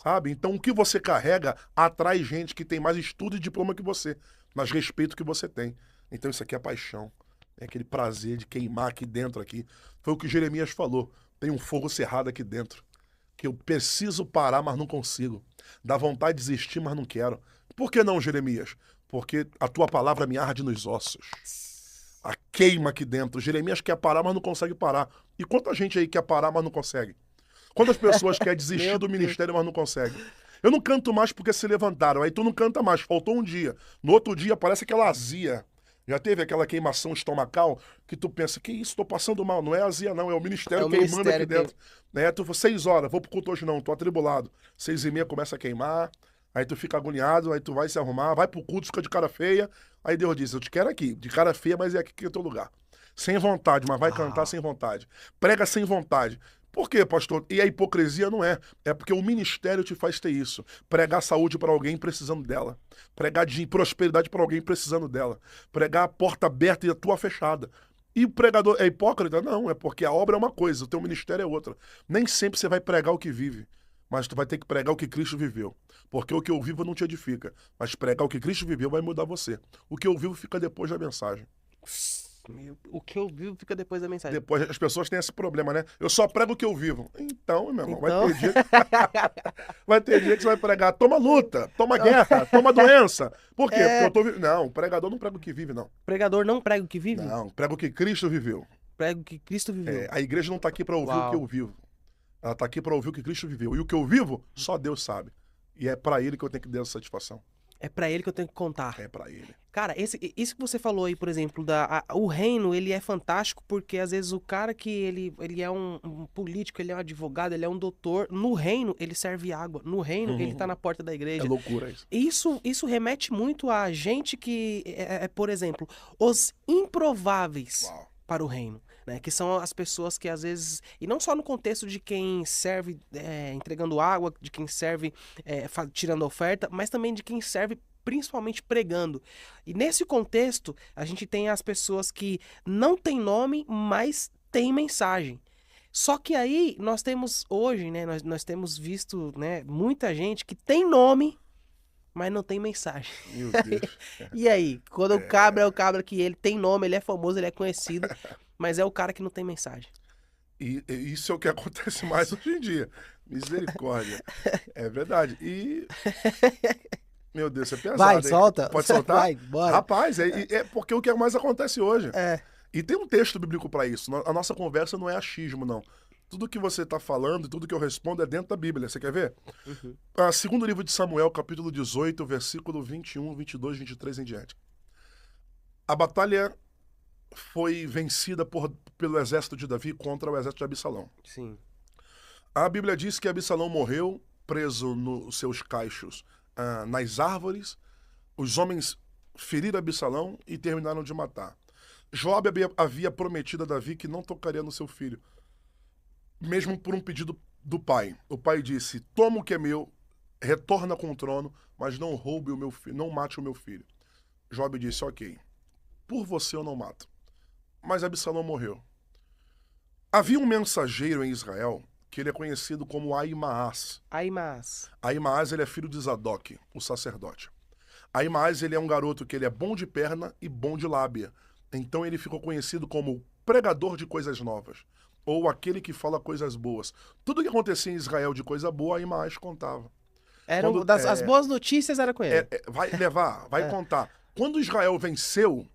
Sabe? Então o que você carrega atrai gente que tem mais estudo e diploma que você. Mas respeito que você tem. Então isso aqui é paixão. É aquele prazer de queimar aqui dentro aqui. Foi o que Jeremias falou. Tem um fogo cerrado aqui dentro. Que eu preciso parar, mas não consigo. Dá vontade de desistir, mas não quero. Por que não, Jeremias? Porque a tua palavra me arde nos ossos. A queima aqui dentro. Jeremias quer parar, mas não consegue parar. E quanta gente aí quer parar, mas não consegue? Quantas pessoas querem desistir do ministério, mas não conseguem? Eu não canto mais porque se levantaram. Aí tu não canta mais. Faltou um dia. No outro dia parece aquela azia. Já teve aquela queimação estomacal que tu pensa, que isso, tô passando mal. Não é azia, não. É o ministério queimando aqui dentro. Tu 6 horas, vou pro culto hoje não, tô atribulado. 6h30 começa a queimar. Aí tu fica agoniado, aí tu vai se arrumar, vai pro culto, fica de cara feia. Aí Deus diz, eu te quero aqui, de cara feia, mas é aqui que é o teu lugar. Sem vontade, mas vai cantar sem vontade. Prega sem vontade. Por quê, pastor? E a hipocrisia não é. É porque o ministério te faz ter isso. Pregar saúde para alguém precisando dela. Pregar de prosperidade para alguém precisando dela. Pregar a porta aberta e a tua fechada. E o pregador é hipócrita? Não, é porque a obra é uma coisa, o teu ministério é outra. Nem sempre você vai pregar o que vive, mas tu vai ter que pregar o que Cristo viveu. Porque o que eu vivo não te edifica, mas pregar o que Cristo viveu vai mudar você. O que eu vivo fica depois da mensagem. O que eu vivo fica depois da mensagem. Depois as pessoas têm esse problema, né? Eu só prego o que eu vivo. Então, meu irmão, vai ter dia que você vai pregar. Toma luta, toma guerra, toma doença. Por quê? Porque eu tô Não, o pregador não prega o que vive, não. Pregador não prega o que vive? Não, prega o que Cristo viveu. Prega o que Cristo viveu. A igreja não tá aqui para ouvir o que eu vivo. Ela tá aqui para ouvir o que Cristo viveu. E o que eu vivo, só Deus sabe. E é para ele que eu tenho que dar essa satisfação. É pra ele que eu tenho que contar. É para ele. Cara, isso que você falou aí, por exemplo, o reino, ele é fantástico porque às vezes o cara que ele é um político, ele é um advogado, ele é um doutor, no reino ele serve água, no reino ele tá na porta da igreja. É loucura isso. Isso remete muito a gente que, por exemplo, os improváveis para o reino. Né, que são as pessoas que às vezes, e não só no contexto de quem serve entregando água, de quem serve tirando oferta, mas também de quem serve principalmente pregando. E nesse contexto, a gente tem as pessoas que não têm nome, mas têm mensagem. Só que aí nós temos hoje, né, nós temos visto, né, muita gente que tem nome, mas não tem mensagem. Meu Deus. E aí, quando o cabra é o cabra que ele tem nome, ele é famoso, ele é conhecido, mas é o cara que não tem mensagem. E isso é o que acontece mais hoje em dia. Misericórdia. É verdade. E... Meu Deus, isso é pesado. Vai, hein? solta. Pode soltar? Vai, bora. Rapaz, é porque o que mais acontece hoje. E tem um texto bíblico para isso. A nossa conversa não é achismo, não. Tudo que você está falando e tudo que eu respondo é dentro da Bíblia. Você quer ver? Segundo livro de Samuel, capítulo 18, versículo 21, 22, 23 em diante. A batalha foi vencida pelo exército de Davi contra o exército de Absalão. Sim. A Bíblia diz que Absalão morreu preso nos seus cachos nas árvores. Os homens feriram Absalão e terminaram de matar. Joabe havia prometido a Davi que não tocaria no seu filho, mesmo por um pedido do pai. O pai disse, toma o que é meu, retorna com o trono, mas não roube o meu filho, não mate o meu filho. Joabe disse, ok, por você eu não mato. Mas Absalão morreu. Havia um mensageiro em Israel que ele é conhecido como Ahimaás. Ahimaás. Ahimaás, ele é filho de Zadok, o sacerdote. Ahimaás, ele é um garoto que ele é bom de perna e bom de lábia. Então ele ficou conhecido como pregador de coisas novas, ou aquele que fala coisas boas. Tudo que acontecia em Israel de coisa boa, Ahimaás contava. As boas notícias era com ele. Vai levar, vai contar. Quando Israel venceu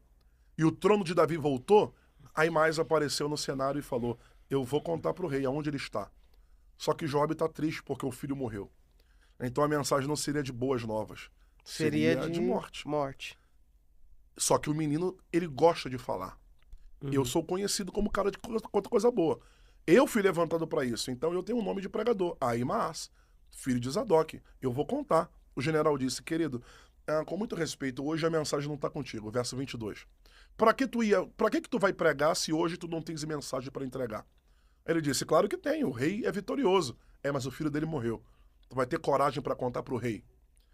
e o trono de Davi voltou, Ahimaás apareceu no cenário e falou, eu vou contar para o rei aonde ele está. Só que Joabe está triste porque o filho morreu. Então a mensagem não seria de boas novas. Seria de morte. Só que o menino, ele gosta de falar. Uhum. Eu sou conhecido como cara de conta coisa boa. Eu fui levantado para isso. Então eu tenho um nome de pregador. Ahimaás, filho de Zadok. Eu vou contar. O general disse, querido, com muito respeito, hoje a mensagem não está contigo. Verso 22. Para que tu vai pregar se hoje tu não tens mensagem para entregar? Ele disse, claro que tem, o rei é vitorioso. Mas o filho dele morreu. Tu vai ter coragem para contar pro rei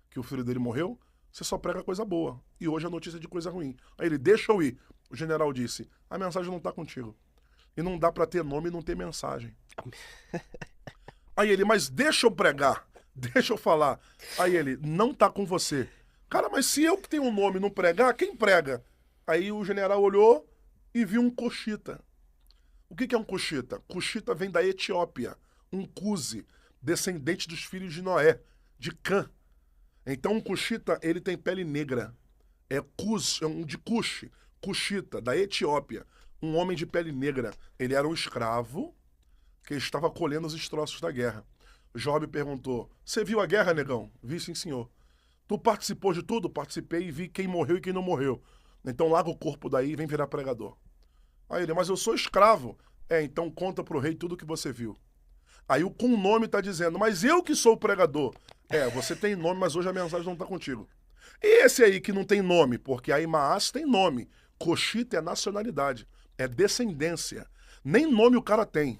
que o filho dele morreu? Você só prega coisa boa. E hoje a notícia é de coisa ruim. Aí ele, deixa eu ir. O general disse, a mensagem não tá contigo. E não dá para ter nome e não ter mensagem. Aí ele, mas deixa eu pregar. Deixa eu falar. Aí ele, não tá com você. Cara, mas se eu que tenho um nome não pregar, quem prega? Aí o general olhou e viu um coxita. O que é um coxita? Coxita vem da Etiópia. Um Cusi, descendente dos filhos de Noé, de Cã. Então um coxita, ele tem pele negra. É um de Cush, coxita, da Etiópia. Um homem de pele negra. Ele era um escravo que estava colhendo os destroços da guerra. Joabe perguntou, você viu a guerra, negão? Vi, sim, senhor. Tu participou de tudo? Participei e vi quem morreu e quem não morreu. Então larga o corpo daí e vem virar pregador. Aí ele, mas eu sou escravo. Então conta pro rei tudo o que você viu. Aí o com nome tá dizendo, mas eu que sou o pregador. Você tem nome, mas hoje a mensagem não tá contigo. E esse aí que não tem nome, porque Ahimaás tem nome. Coxita é nacionalidade, é descendência. Nem nome o cara tem.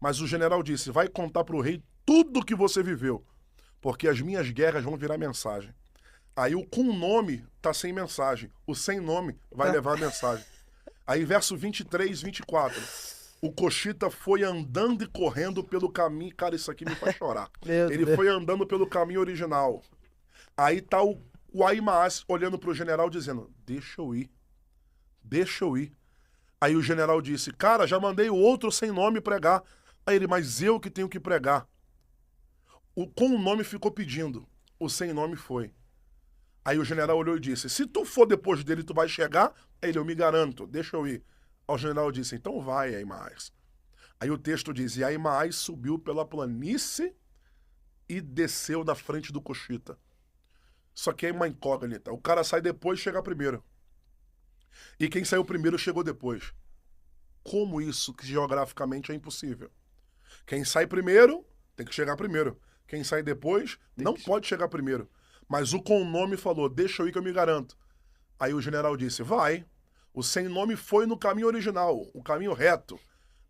Mas o general disse, vai contar pro rei tudo que você viveu, porque as minhas guerras vão virar mensagem. Aí o com nome tá sem mensagem, o sem nome vai levar a mensagem. Aí verso 23, 24. O coxita foi andando e correndo pelo caminho. Cara, isso aqui me faz chorar. Ele foi andando pelo caminho original. Aí tá o Ahimaás olhando pro general dizendo, deixa eu ir. Deixa eu ir. Aí o general disse, cara, já mandei o outro sem nome pregar. Aí ele, mas eu que tenho que pregar. O com o nome ficou pedindo. O sem nome foi. Aí o general olhou e disse, se tu for depois dele, tu vai chegar? Aí ele, eu me garanto, deixa eu ir. O general disse, então vai, Ahimaás. Aí o texto diz, e Ahimaás subiu pela planície e desceu da frente do coxita. Isso aqui é uma incógnita. O cara sai depois e chega primeiro. E quem saiu primeiro chegou depois. Como isso, que geograficamente é impossível? Quem sai primeiro tem que chegar primeiro. Quem sai depois não pode chegar primeiro. Mas o com nome falou, deixa eu ir que eu me garanto. Aí o general disse, vai. O sem nome foi no caminho original, o caminho reto.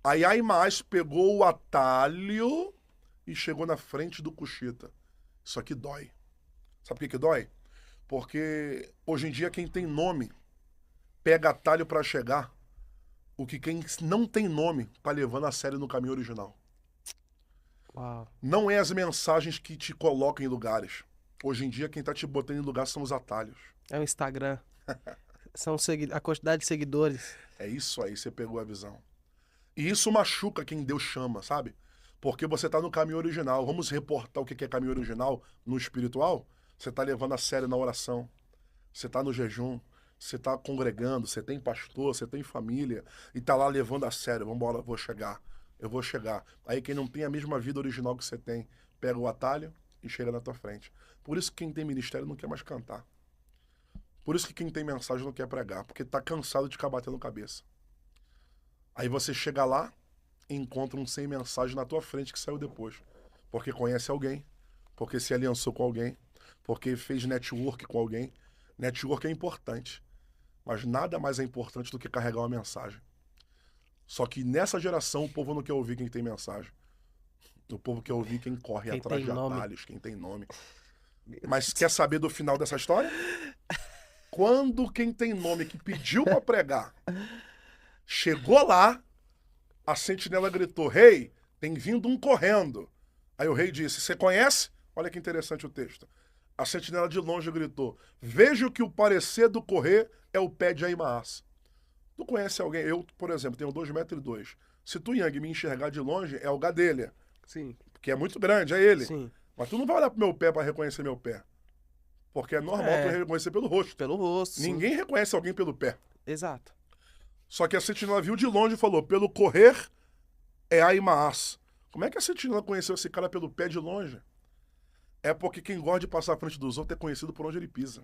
Aí Ahimaás pegou o atalho e chegou na frente do coxita. Isso aqui dói. Sabe por que dói? Porque hoje em dia quem tem nome pega atalho para chegar, o que quem não tem nome tá levando a sério no caminho original. Uau. Não é as mensagens que te colocam em lugares. Hoje em dia quem tá te botando em lugar são os atalhos. É o Instagram. São a quantidade de seguidores. É isso aí, você pegou a visão. E isso machuca quem Deus chama, sabe? Porque você tá no caminho original. Vamos reportar o que é caminho original no espiritual? Você tá levando a sério na oração. Você tá no jejum. Você tá congregando. Você tem pastor, você tem família. E tá lá levando a sério. Vambora, eu vou chegar. Eu vou chegar. Aí quem não tem a mesma vida original que você tem, pega o atalho e chega na tua frente. Por isso que quem tem ministério não quer mais cantar. Por isso que quem tem mensagem não quer pregar, porque tá cansado de ficar batendo cabeça. Aí você chega lá e encontra um sem mensagem na tua frente que saiu depois. Porque conhece alguém, porque se aliançou com alguém, porque fez network com alguém. Network é importante, mas nada mais é importante do que carregar uma mensagem. Só que nessa geração o povo não quer ouvir quem tem mensagem. O povo quer ouvir quem corre Quem atrás tem de nome. atalhos, quem tem nome. Mas quer saber do final dessa história? Quando quem tem nome que pediu pra pregar chegou lá, a sentinela gritou: Rei, tem vindo um correndo. Aí o rei disse: Você conhece? Olha que interessante o texto. A sentinela de longe gritou: Vejo que o parecer do correr é o pé de Aimaas. Tu conhece alguém? Eu, por exemplo, tenho 2,2 m. Se tu, Yang, me enxergar de longe, é o Gadelha, Sim, que é muito grande, é ele. sim. Mas tu não vai olhar pro meu pé pra reconhecer meu pé. Porque é normal tu É, reconhecer pelo rosto. pelo rosto, sim. Ninguém reconhece alguém pelo pé. Exato. Só que a sentinela viu de longe e falou: Pelo correr é Aimaas. Como é que a sentinela conheceu esse cara pelo pé de longe? É porque quem gosta de passar à frente dos outros é conhecido por onde ele pisa.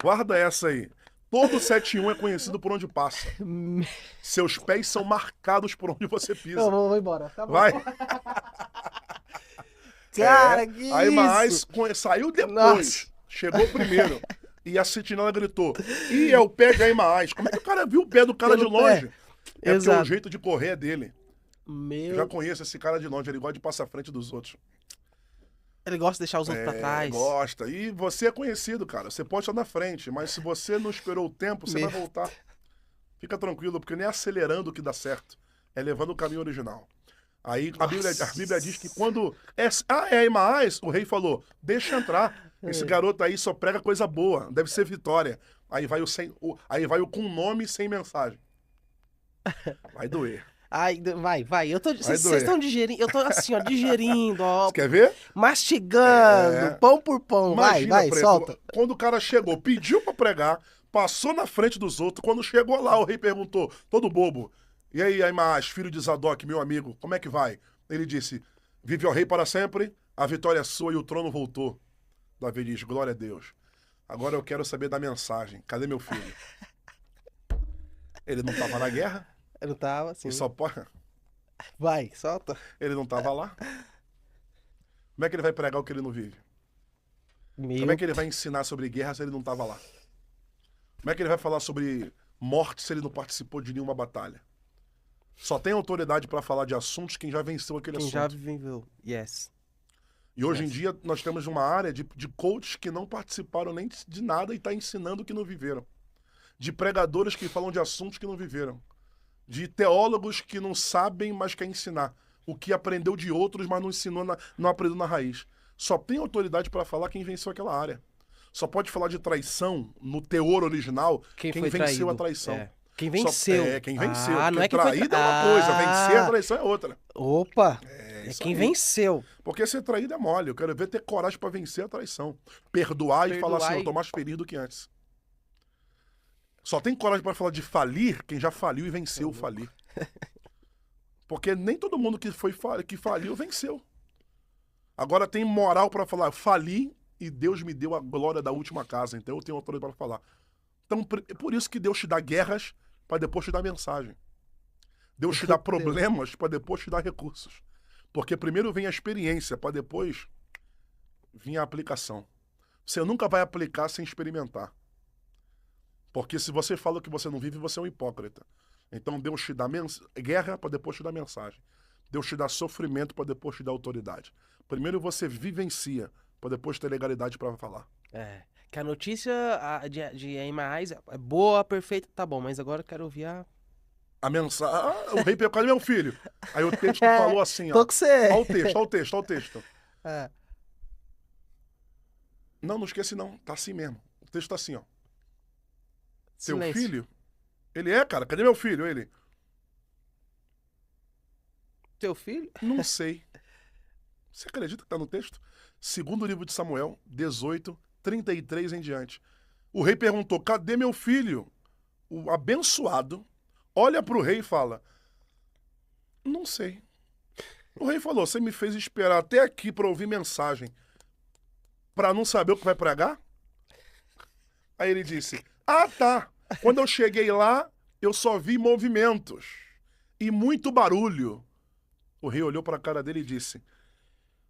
Guarda essa aí. Todo 7-1 é conhecido por onde passa. Seus pés são marcados por onde você pisa. Eu vou embora, tá bom. Vai. Cara, que Aimaas isso? saiu depois. Nossa. Chegou primeiro. E a sentinela gritou: Ih, é o pé de Aimaas. Como é que o cara viu o pé do cara Pelo de longe? pé. É porque Exato. o jeito de correr é dele. Eu já Meu... conheço esse cara de longe, ele gosta de passar à frente dos outros. Ele gosta de deixar os outros pra trás. Gosta. E você é conhecido, cara. Você pode estar na frente, mas se você não esperou o tempo, você Meu vai voltar. Fica tranquilo, porque nem é acelerando que dá certo. É levando o caminho original. Aí a Bíblia diz que quando... é Aimaas, o rei falou: Deixa entrar. Esse garoto aí só prega coisa boa. Deve ser vitória. Aí vai aí vai o com nome sem mensagem. Vai doer. Ai, vai. Vocês doer. estão digerindo. Eu tô assim, ó, digerindo, ó. Você quer ver? Mastigando, pão por pão. Imagina, vai, Preto, solta. quando o cara chegou, pediu pra pregar, passou na frente dos outros. Quando chegou lá, o rei perguntou, todo bobo: E aí, Aimaas, filho de Zadok, meu amigo, como é que vai? Ele disse: Vive o rei para sempre, a vitória é sua e o trono voltou. Davi diz: Glória a Deus. Agora eu quero saber da mensagem. Cadê meu filho? Ele não estava na guerra? Eu não tava assim. E só pode... Vai, solta. Ele não estava lá? Como é que ele vai pregar o que ele não vive? Meu... Como é que ele vai ensinar sobre guerra se ele não estava lá? Como é que ele vai falar sobre morte se ele não participou de nenhuma batalha? Só tem autoridade para falar de assuntos quem já venceu aquele Quem assunto. já viveu. Yes. E hoje em dia nós temos uma área de coaches que não participaram nem de nada e está ensinando o que não viveram. De pregadores que falam de assuntos que não viveram. De teólogos que não sabem, mas quer ensinar. O que aprendeu de outros, mas não ensinou, não aprendeu na raiz. Só tem autoridade para falar quem venceu aquela área. Só pode falar de traição no teor original quem foi venceu traído. a traição. É. Quem venceu. Quem venceu. Ah, não é quem foi traído é uma coisa, vencer a traição é outra. Opa! É É isso quem aí. venceu. Porque ser traído é mole. Eu quero ver ter coragem para vencer a traição. Perdoar e falar assim: Perdoar eu tô mais feliz do que antes. Só tem coragem para falar de falir quem já faliu e venceu o falir. Porque nem todo mundo que faliu venceu. Agora tem moral para falar: fali e Deus me deu a glória da última casa. Então eu tenho autoridade para falar. Então é por isso que Deus te dá guerras para depois te dar mensagem. Deus te dá problemas para depois te dar recursos. Porque primeiro vem a experiência, para depois vir a aplicação. Você nunca vai aplicar sem experimentar. Porque se você fala que você não vive, você é um hipócrita. Então Deus te dá guerra para depois te dar mensagem. Deus te dá sofrimento para depois te dar autoridade. Primeiro você vivencia para depois ter legalidade para falar. É. Que a notícia de Aimaas é boa, perfeita, tá bom, mas agora eu quero ouvir A mensagem. O rei pegou: Cadê meu filho? Aí o texto falou assim: Tô ó. com você. Olha o texto. É. Não esquece não. Tá assim mesmo. O texto tá assim, ó. Seu Silêncio. filho? Ele é, cara. Cadê meu filho? Ele: Teu filho? Não sei. Você acredita que tá no texto? Segundo livro de Samuel, 18, 33 em diante. O rei perguntou: Cadê meu filho? O abençoado olha pro rei e fala: Não sei. O rei falou: Você me fez esperar até aqui para ouvir mensagem para não saber o que vai pregar? Aí ele disse: Ah, tá. Quando eu cheguei lá, eu só vi movimentos e muito barulho. O rei olhou para a cara dele e disse: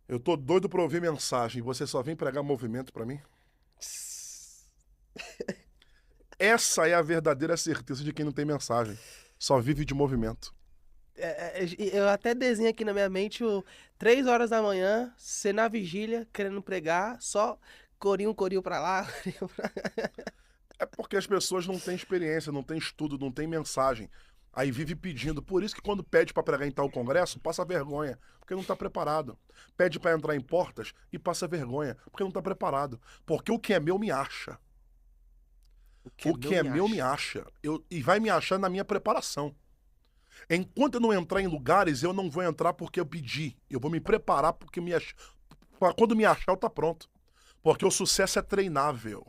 Eu tô doido para ouvir mensagem. Você só vem pregar movimento para mim? Essa é a verdadeira certeza de quem não tem mensagem. Só vive de movimento. Eu até desenho aqui na minha mente 3 horas da manhã, você na vigília, querendo pregar, só corinho pra lá, corinho pra... É porque as pessoas não têm experiência, não têm estudo, não têm mensagem. Aí vive pedindo. Por isso que quando pede para pregar em tal congresso, passa vergonha, porque não está preparado. Pede para entrar em portas e passa vergonha, porque não está preparado. Porque o que é meu me acha. O que é meu me acha. E vai me achar na minha preparação. Enquanto eu não entrar em lugares, eu não vou entrar porque eu pedi. Eu vou me preparar porque quando me achar, eu tá pronto. Porque o sucesso é treinável.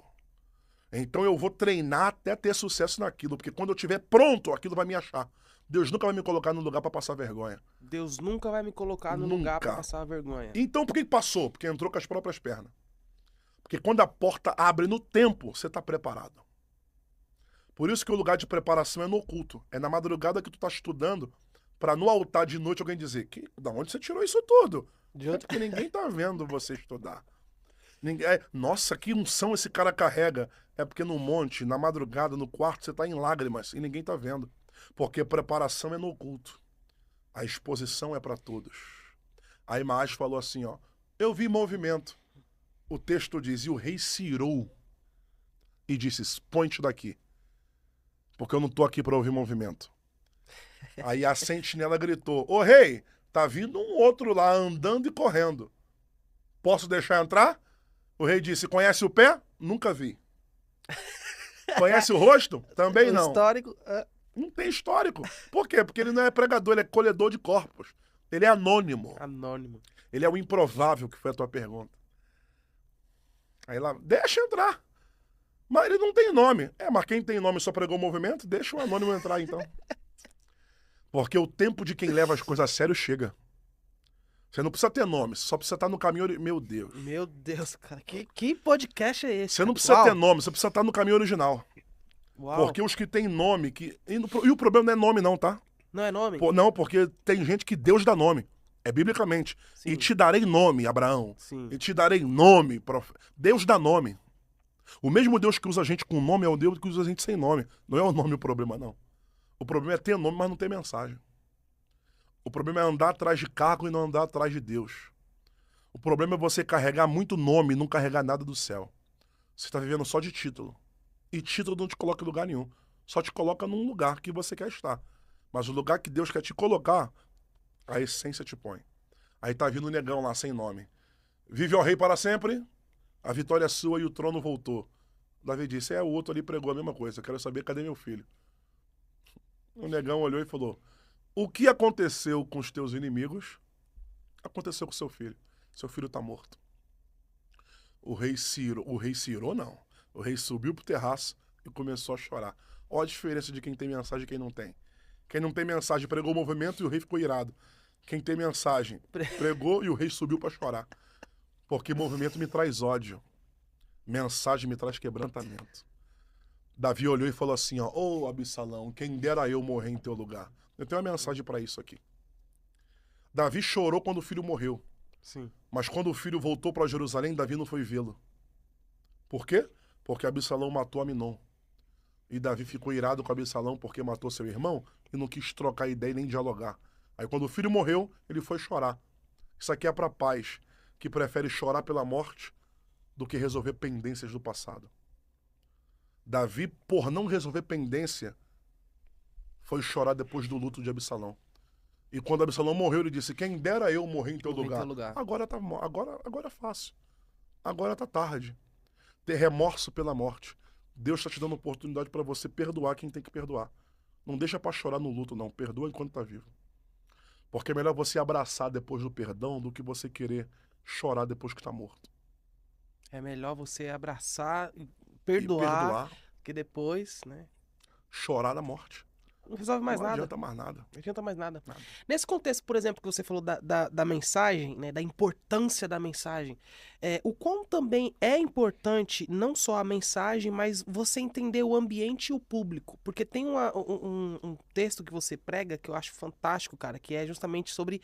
Então eu vou treinar até ter sucesso naquilo, porque quando eu estiver pronto, aquilo vai me achar. Deus nunca vai me colocar no lugar para passar vergonha. Deus nunca vai me colocar no lugar pra passar vergonha. Então por que passou? Porque entrou com as próprias pernas. Porque quando a porta abre no tempo, você tá preparado. Por isso que o lugar de preparação é no oculto. É na madrugada que tu tá estudando, para no altar de noite alguém dizer, da onde você tirou isso tudo? É porque ninguém tá vendo você estudar. Nossa, que unção esse cara carrega. É porque no monte, na madrugada, no quarto, você tá em lágrimas e ninguém tá vendo. Porque preparação é no oculto. A exposição é para todos. A imagem falou assim, ó. Eu vi movimento. O texto diz, e o rei se irou e disse, põe-te daqui. Porque eu não tô aqui para ouvir movimento. Aí a sentinela gritou, ô rei, tá vindo um outro lá andando e correndo. Posso deixar entrar? O rei disse, conhece o pé? Nunca vi. Conhece o rosto? Também não. Histórico... Não tem histórico. Por quê? Porque ele não é pregador, ele é colhedor de corpos. Ele é anônimo. Anônimo. Ele é o improvável, que foi a tua pergunta. Aí lá, deixa entrar. Mas ele não tem nome. Mas quem tem nome só pregou o movimento? Deixa o anônimo entrar, então. Porque o tempo de quem leva as coisas a sério chega. Você não precisa ter nome, só precisa estar no caminho... Meu Deus. Meu Deus, cara. Que podcast é esse? Você não precisa ter nome, você precisa estar no caminho original. Uau. Porque os que têm nome... E o problema não é nome não, tá? Não é nome? Não, porque tem gente que Deus dá nome. É biblicamente. Sim. E te darei nome, Abraão. Sim. E te darei nome, profeta. Deus dá nome. O mesmo Deus que usa a gente com nome é o Deus que usa a gente sem nome. Não é o nome o problema, não. O problema é ter nome, mas não ter mensagem. O problema é andar atrás de cargo e não andar atrás de Deus. O problema é você carregar muito nome e não carregar nada do céu. Você está vivendo só de título. E título não te coloca em lugar nenhum. Só te coloca num lugar que você quer estar. Mas o lugar que Deus quer te colocar, a essência te põe. Aí tá vindo um negão lá, sem nome. Vive o rei para sempre, a vitória é sua e o trono voltou. Davi disse, o outro ali pregou a mesma coisa. Eu quero saber, cadê meu filho? O negão olhou e falou, o que aconteceu com os teus inimigos, aconteceu com seu filho. Seu filho tá morto. O rei se irou, não. O rei subiu pro terraço e começou a chorar. Olha a diferença de quem tem mensagem e quem não tem. Quem não tem mensagem pregou o movimento e o rei ficou irado. Quem tem mensagem pregou e o rei subiu para chorar. Porque movimento me traz ódio. Mensagem me traz quebrantamento. Davi olhou e falou assim, ó, ô Absalão, quem dera eu morrer em teu lugar. Eu tenho uma mensagem para isso aqui. Davi chorou quando o filho morreu. Sim. Mas quando o filho voltou para Jerusalém, Davi não foi vê-lo. Por quê? Porque Absalão matou Aminon. E Davi ficou irado com Absalão porque matou seu irmão e não quis trocar ideia nem dialogar. Aí quando o filho morreu, ele foi chorar. Isso aqui é para pais que prefere chorar pela morte do que resolver pendências do passado. Davi, por não resolver pendência, foi chorar depois do luto de Absalão. E quando Absalão morreu, ele disse, quem dera eu morrer em teu lugar. Agora é fácil. Agora tá tarde. Ter remorso pela morte. Deus está te dando oportunidade para você perdoar quem tem que perdoar. Não deixa para chorar no luto, não. Perdoa enquanto tá vivo. Porque é melhor você abraçar depois do perdão do que você querer chorar depois que tá morto. É melhor você abraçar, perdoar, que depois, né? Chorar da morte. Não resolve mais nada. Não adianta mais nada. Não adianta mais nada. Nesse contexto, por exemplo, que você falou da mensagem, né, da importância da mensagem, o quão também é importante não só a mensagem, mas você entender o ambiente e o público. Porque tem um texto que você prega que eu acho fantástico, cara, que é justamente sobre,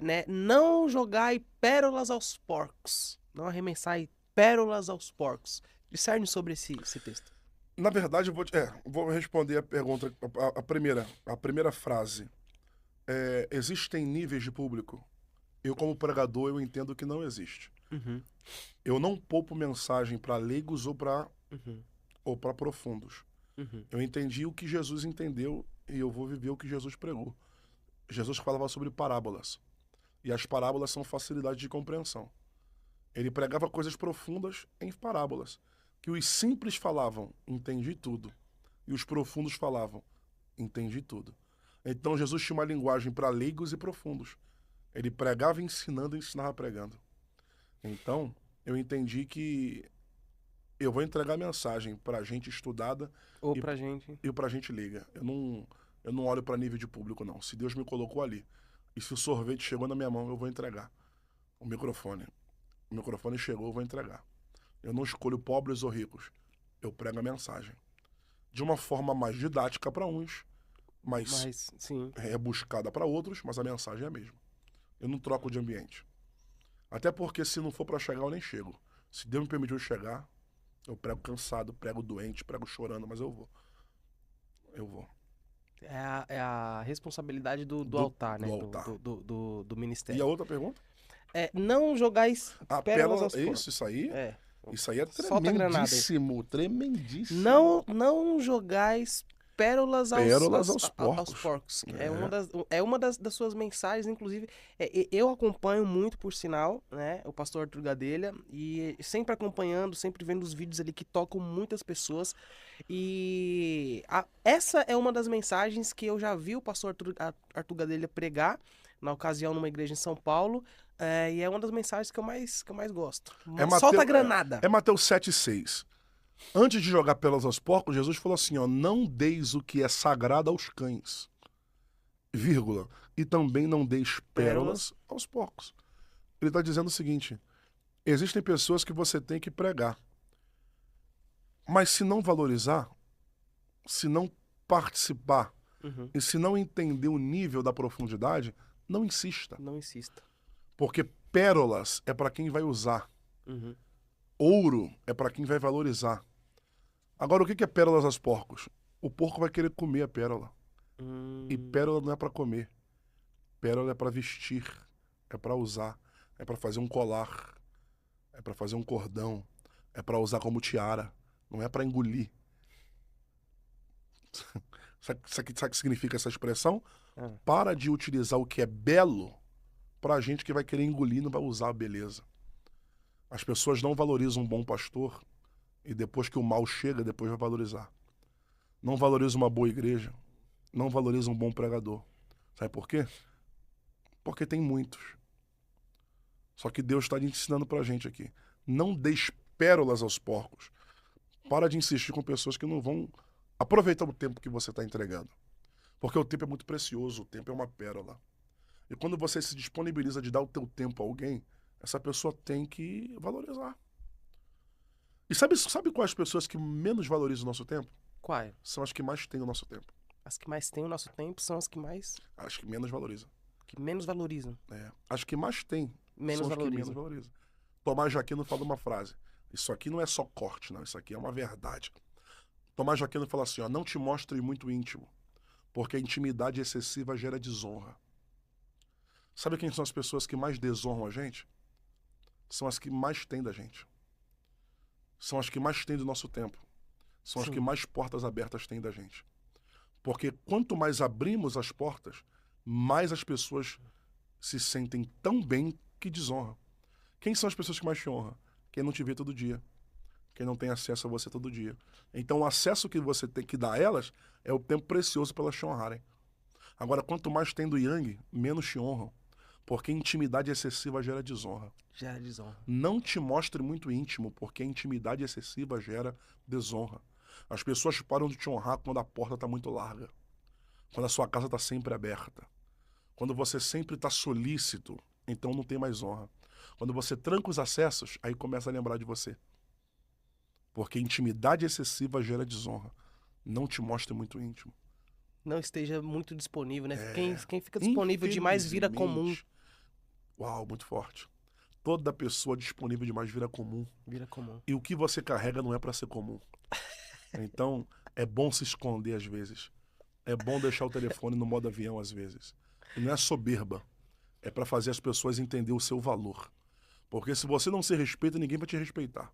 né, não jogai pérolas aos porcos. Não arremessai pérolas aos porcos. Discerne sobre esse texto. Na verdade, eu vou responder a pergunta, a primeira frase. Existem níveis de público. Eu, como pregador, eu entendo que não existe. Uhum, Eu não poupo mensagem para leigos uhum, ou para profundos. uhum. Eu entendi o que Jesus entendeu e eu vou viver o que Jesus pregou. Jesus falava sobre parábolas. E as parábolas são facilidade de compreensão. Ele pregava coisas profundas em parábolas. Que os simples falavam, entendi tudo. E os profundos falavam, entendi tudo. Então Jesus tinha uma linguagem para leigos e profundos. Ele pregava ensinando e ensinava pregando. Então, eu entendi que eu vou entregar mensagem para gente estudada Ou e, pra gente. e para gente leiga. Eu não olho para nível de público, não. Se Deus me colocou ali e se o sorvete chegou na minha mão, eu vou entregar. O microfone. O microfone chegou, eu vou entregar. Eu não escolho pobres ou ricos. Eu prego a mensagem. De uma forma mais didática para uns, mais Mas, sim. rebuscada para outros, mas a mensagem é a mesma. Eu não troco de ambiente. Até porque se não for para chegar, eu nem chego. Se Deus me permitiu chegar, eu prego cansado, prego doente, prego chorando, mas eu vou. Eu vou. É a responsabilidade do Do, altar, do né? Do, altar. do, do, do, do E a ministério. outra pergunta? Não jogais A pérolas pérola. aos Isso, porcos. isso aí. É. Isso aí é Solta a granada aí. tremendíssimo. Tremendíssimo. Não jogais pérolas Pérolas aos aos porcos. porcos. Que É. É uma das suas mensagens, inclusive. Eu acompanho muito, por sinal, né? O pastor Arthur Gadelha. E sempre acompanhando, sempre vendo os vídeos ali que tocam muitas pessoas. E essa é uma das mensagens que eu já vi o pastor Arthur Gadelha pregar, na ocasião, numa igreja em São Paulo. E é uma das mensagens que eu mais gosto. É, Solta a Mateu, granada. é Mateus 7,6. Antes de jogar pérolas aos porcos, Jesus falou assim, ó, não deis o que é sagrado aos cães, vírgula, e também não deis Pérolas. pérolas aos porcos. Ele está dizendo o seguinte, existem pessoas que você tem que pregar, mas se não valorizar, se não participar Uhum. e se não entender o nível da profundidade, não insista, Não insista. porque pérolas é para quem vai usar, Uhum. ouro é para quem vai valorizar. Agora, o que é pérolas aos porcos? O porco vai querer comer a pérola. E Hum, pérola não é para comer. Pérola é para vestir, é para usar, é para fazer um colar, é para fazer um cordão, é para usar como tiara, não é para engolir. Sabe o que significa essa expressão? ah, Para de utilizar o que é belo para gente que vai querer engolir e não vai usar a beleza. As pessoas não valorizam um bom pastor e depois que o mal chega, depois vai valorizar. Não valoriza uma boa igreja, não valoriza um bom pregador. Sabe por quê? Porque tem muitos. Só que Deus está ensinando pra gente aqui. Não deis pérolas aos porcos. Para de insistir com pessoas que não vão aproveitar o tempo que você está entregando. Porque o tempo é muito precioso, o tempo é uma pérola. E quando você se disponibiliza de dar o teu tempo a alguém, essa pessoa tem que valorizar. E sabe quais as pessoas que menos valorizam o nosso tempo? qual? São as que mais têm o nosso tempo. As que mais têm o nosso tempo são as que As que menos valorizam. que menos valorizam. As que mais têm Menos são as que menos valorizam. valorizam. Tomás de Aquino fala uma frase. Isso aqui não é só corte, não. Isso aqui é uma verdade. Tomás de Aquino fala assim, ó, não te mostre muito íntimo, porque a intimidade excessiva gera desonra. Sabe quem são as pessoas que mais desonram a gente? São as que mais têm da gente. São as que mais têm do nosso tempo. São as que Sim. mais portas abertas têm da gente. Porque quanto mais abrimos as portas, mais as pessoas se sentem tão bem que desonram. Quem são as pessoas que mais te honram? Quem não te vê todo dia. Quem não tem acesso a você todo dia. Então o acesso que você tem que dar a elas é o tempo precioso para elas te honrarem. Agora, quanto mais tem do Yang, menos te honram. Porque intimidade excessiva gera desonra. Gera desonra. Não te mostre muito íntimo, porque a intimidade excessiva gera desonra. As pessoas param de te honrar quando a porta está muito larga. Quando a sua casa está sempre aberta. Quando você sempre está solícito, então não tem mais honra. Quando você tranca os acessos, aí começa a lembrar de você. Porque intimidade excessiva gera desonra. Não te mostre muito íntimo. Não esteja muito disponível, né? É, Quem fica disponível demais vira comum. infelizmente. Uau, muito forte. Toda pessoa disponível demais vira comum. Vira comum. E o que você carrega não é para ser comum. Então, é bom se esconder às vezes. É bom deixar o telefone no modo avião às vezes. E não é soberba. É para fazer as pessoas entender o seu valor. Porque se você não se respeita, ninguém vai te respeitar.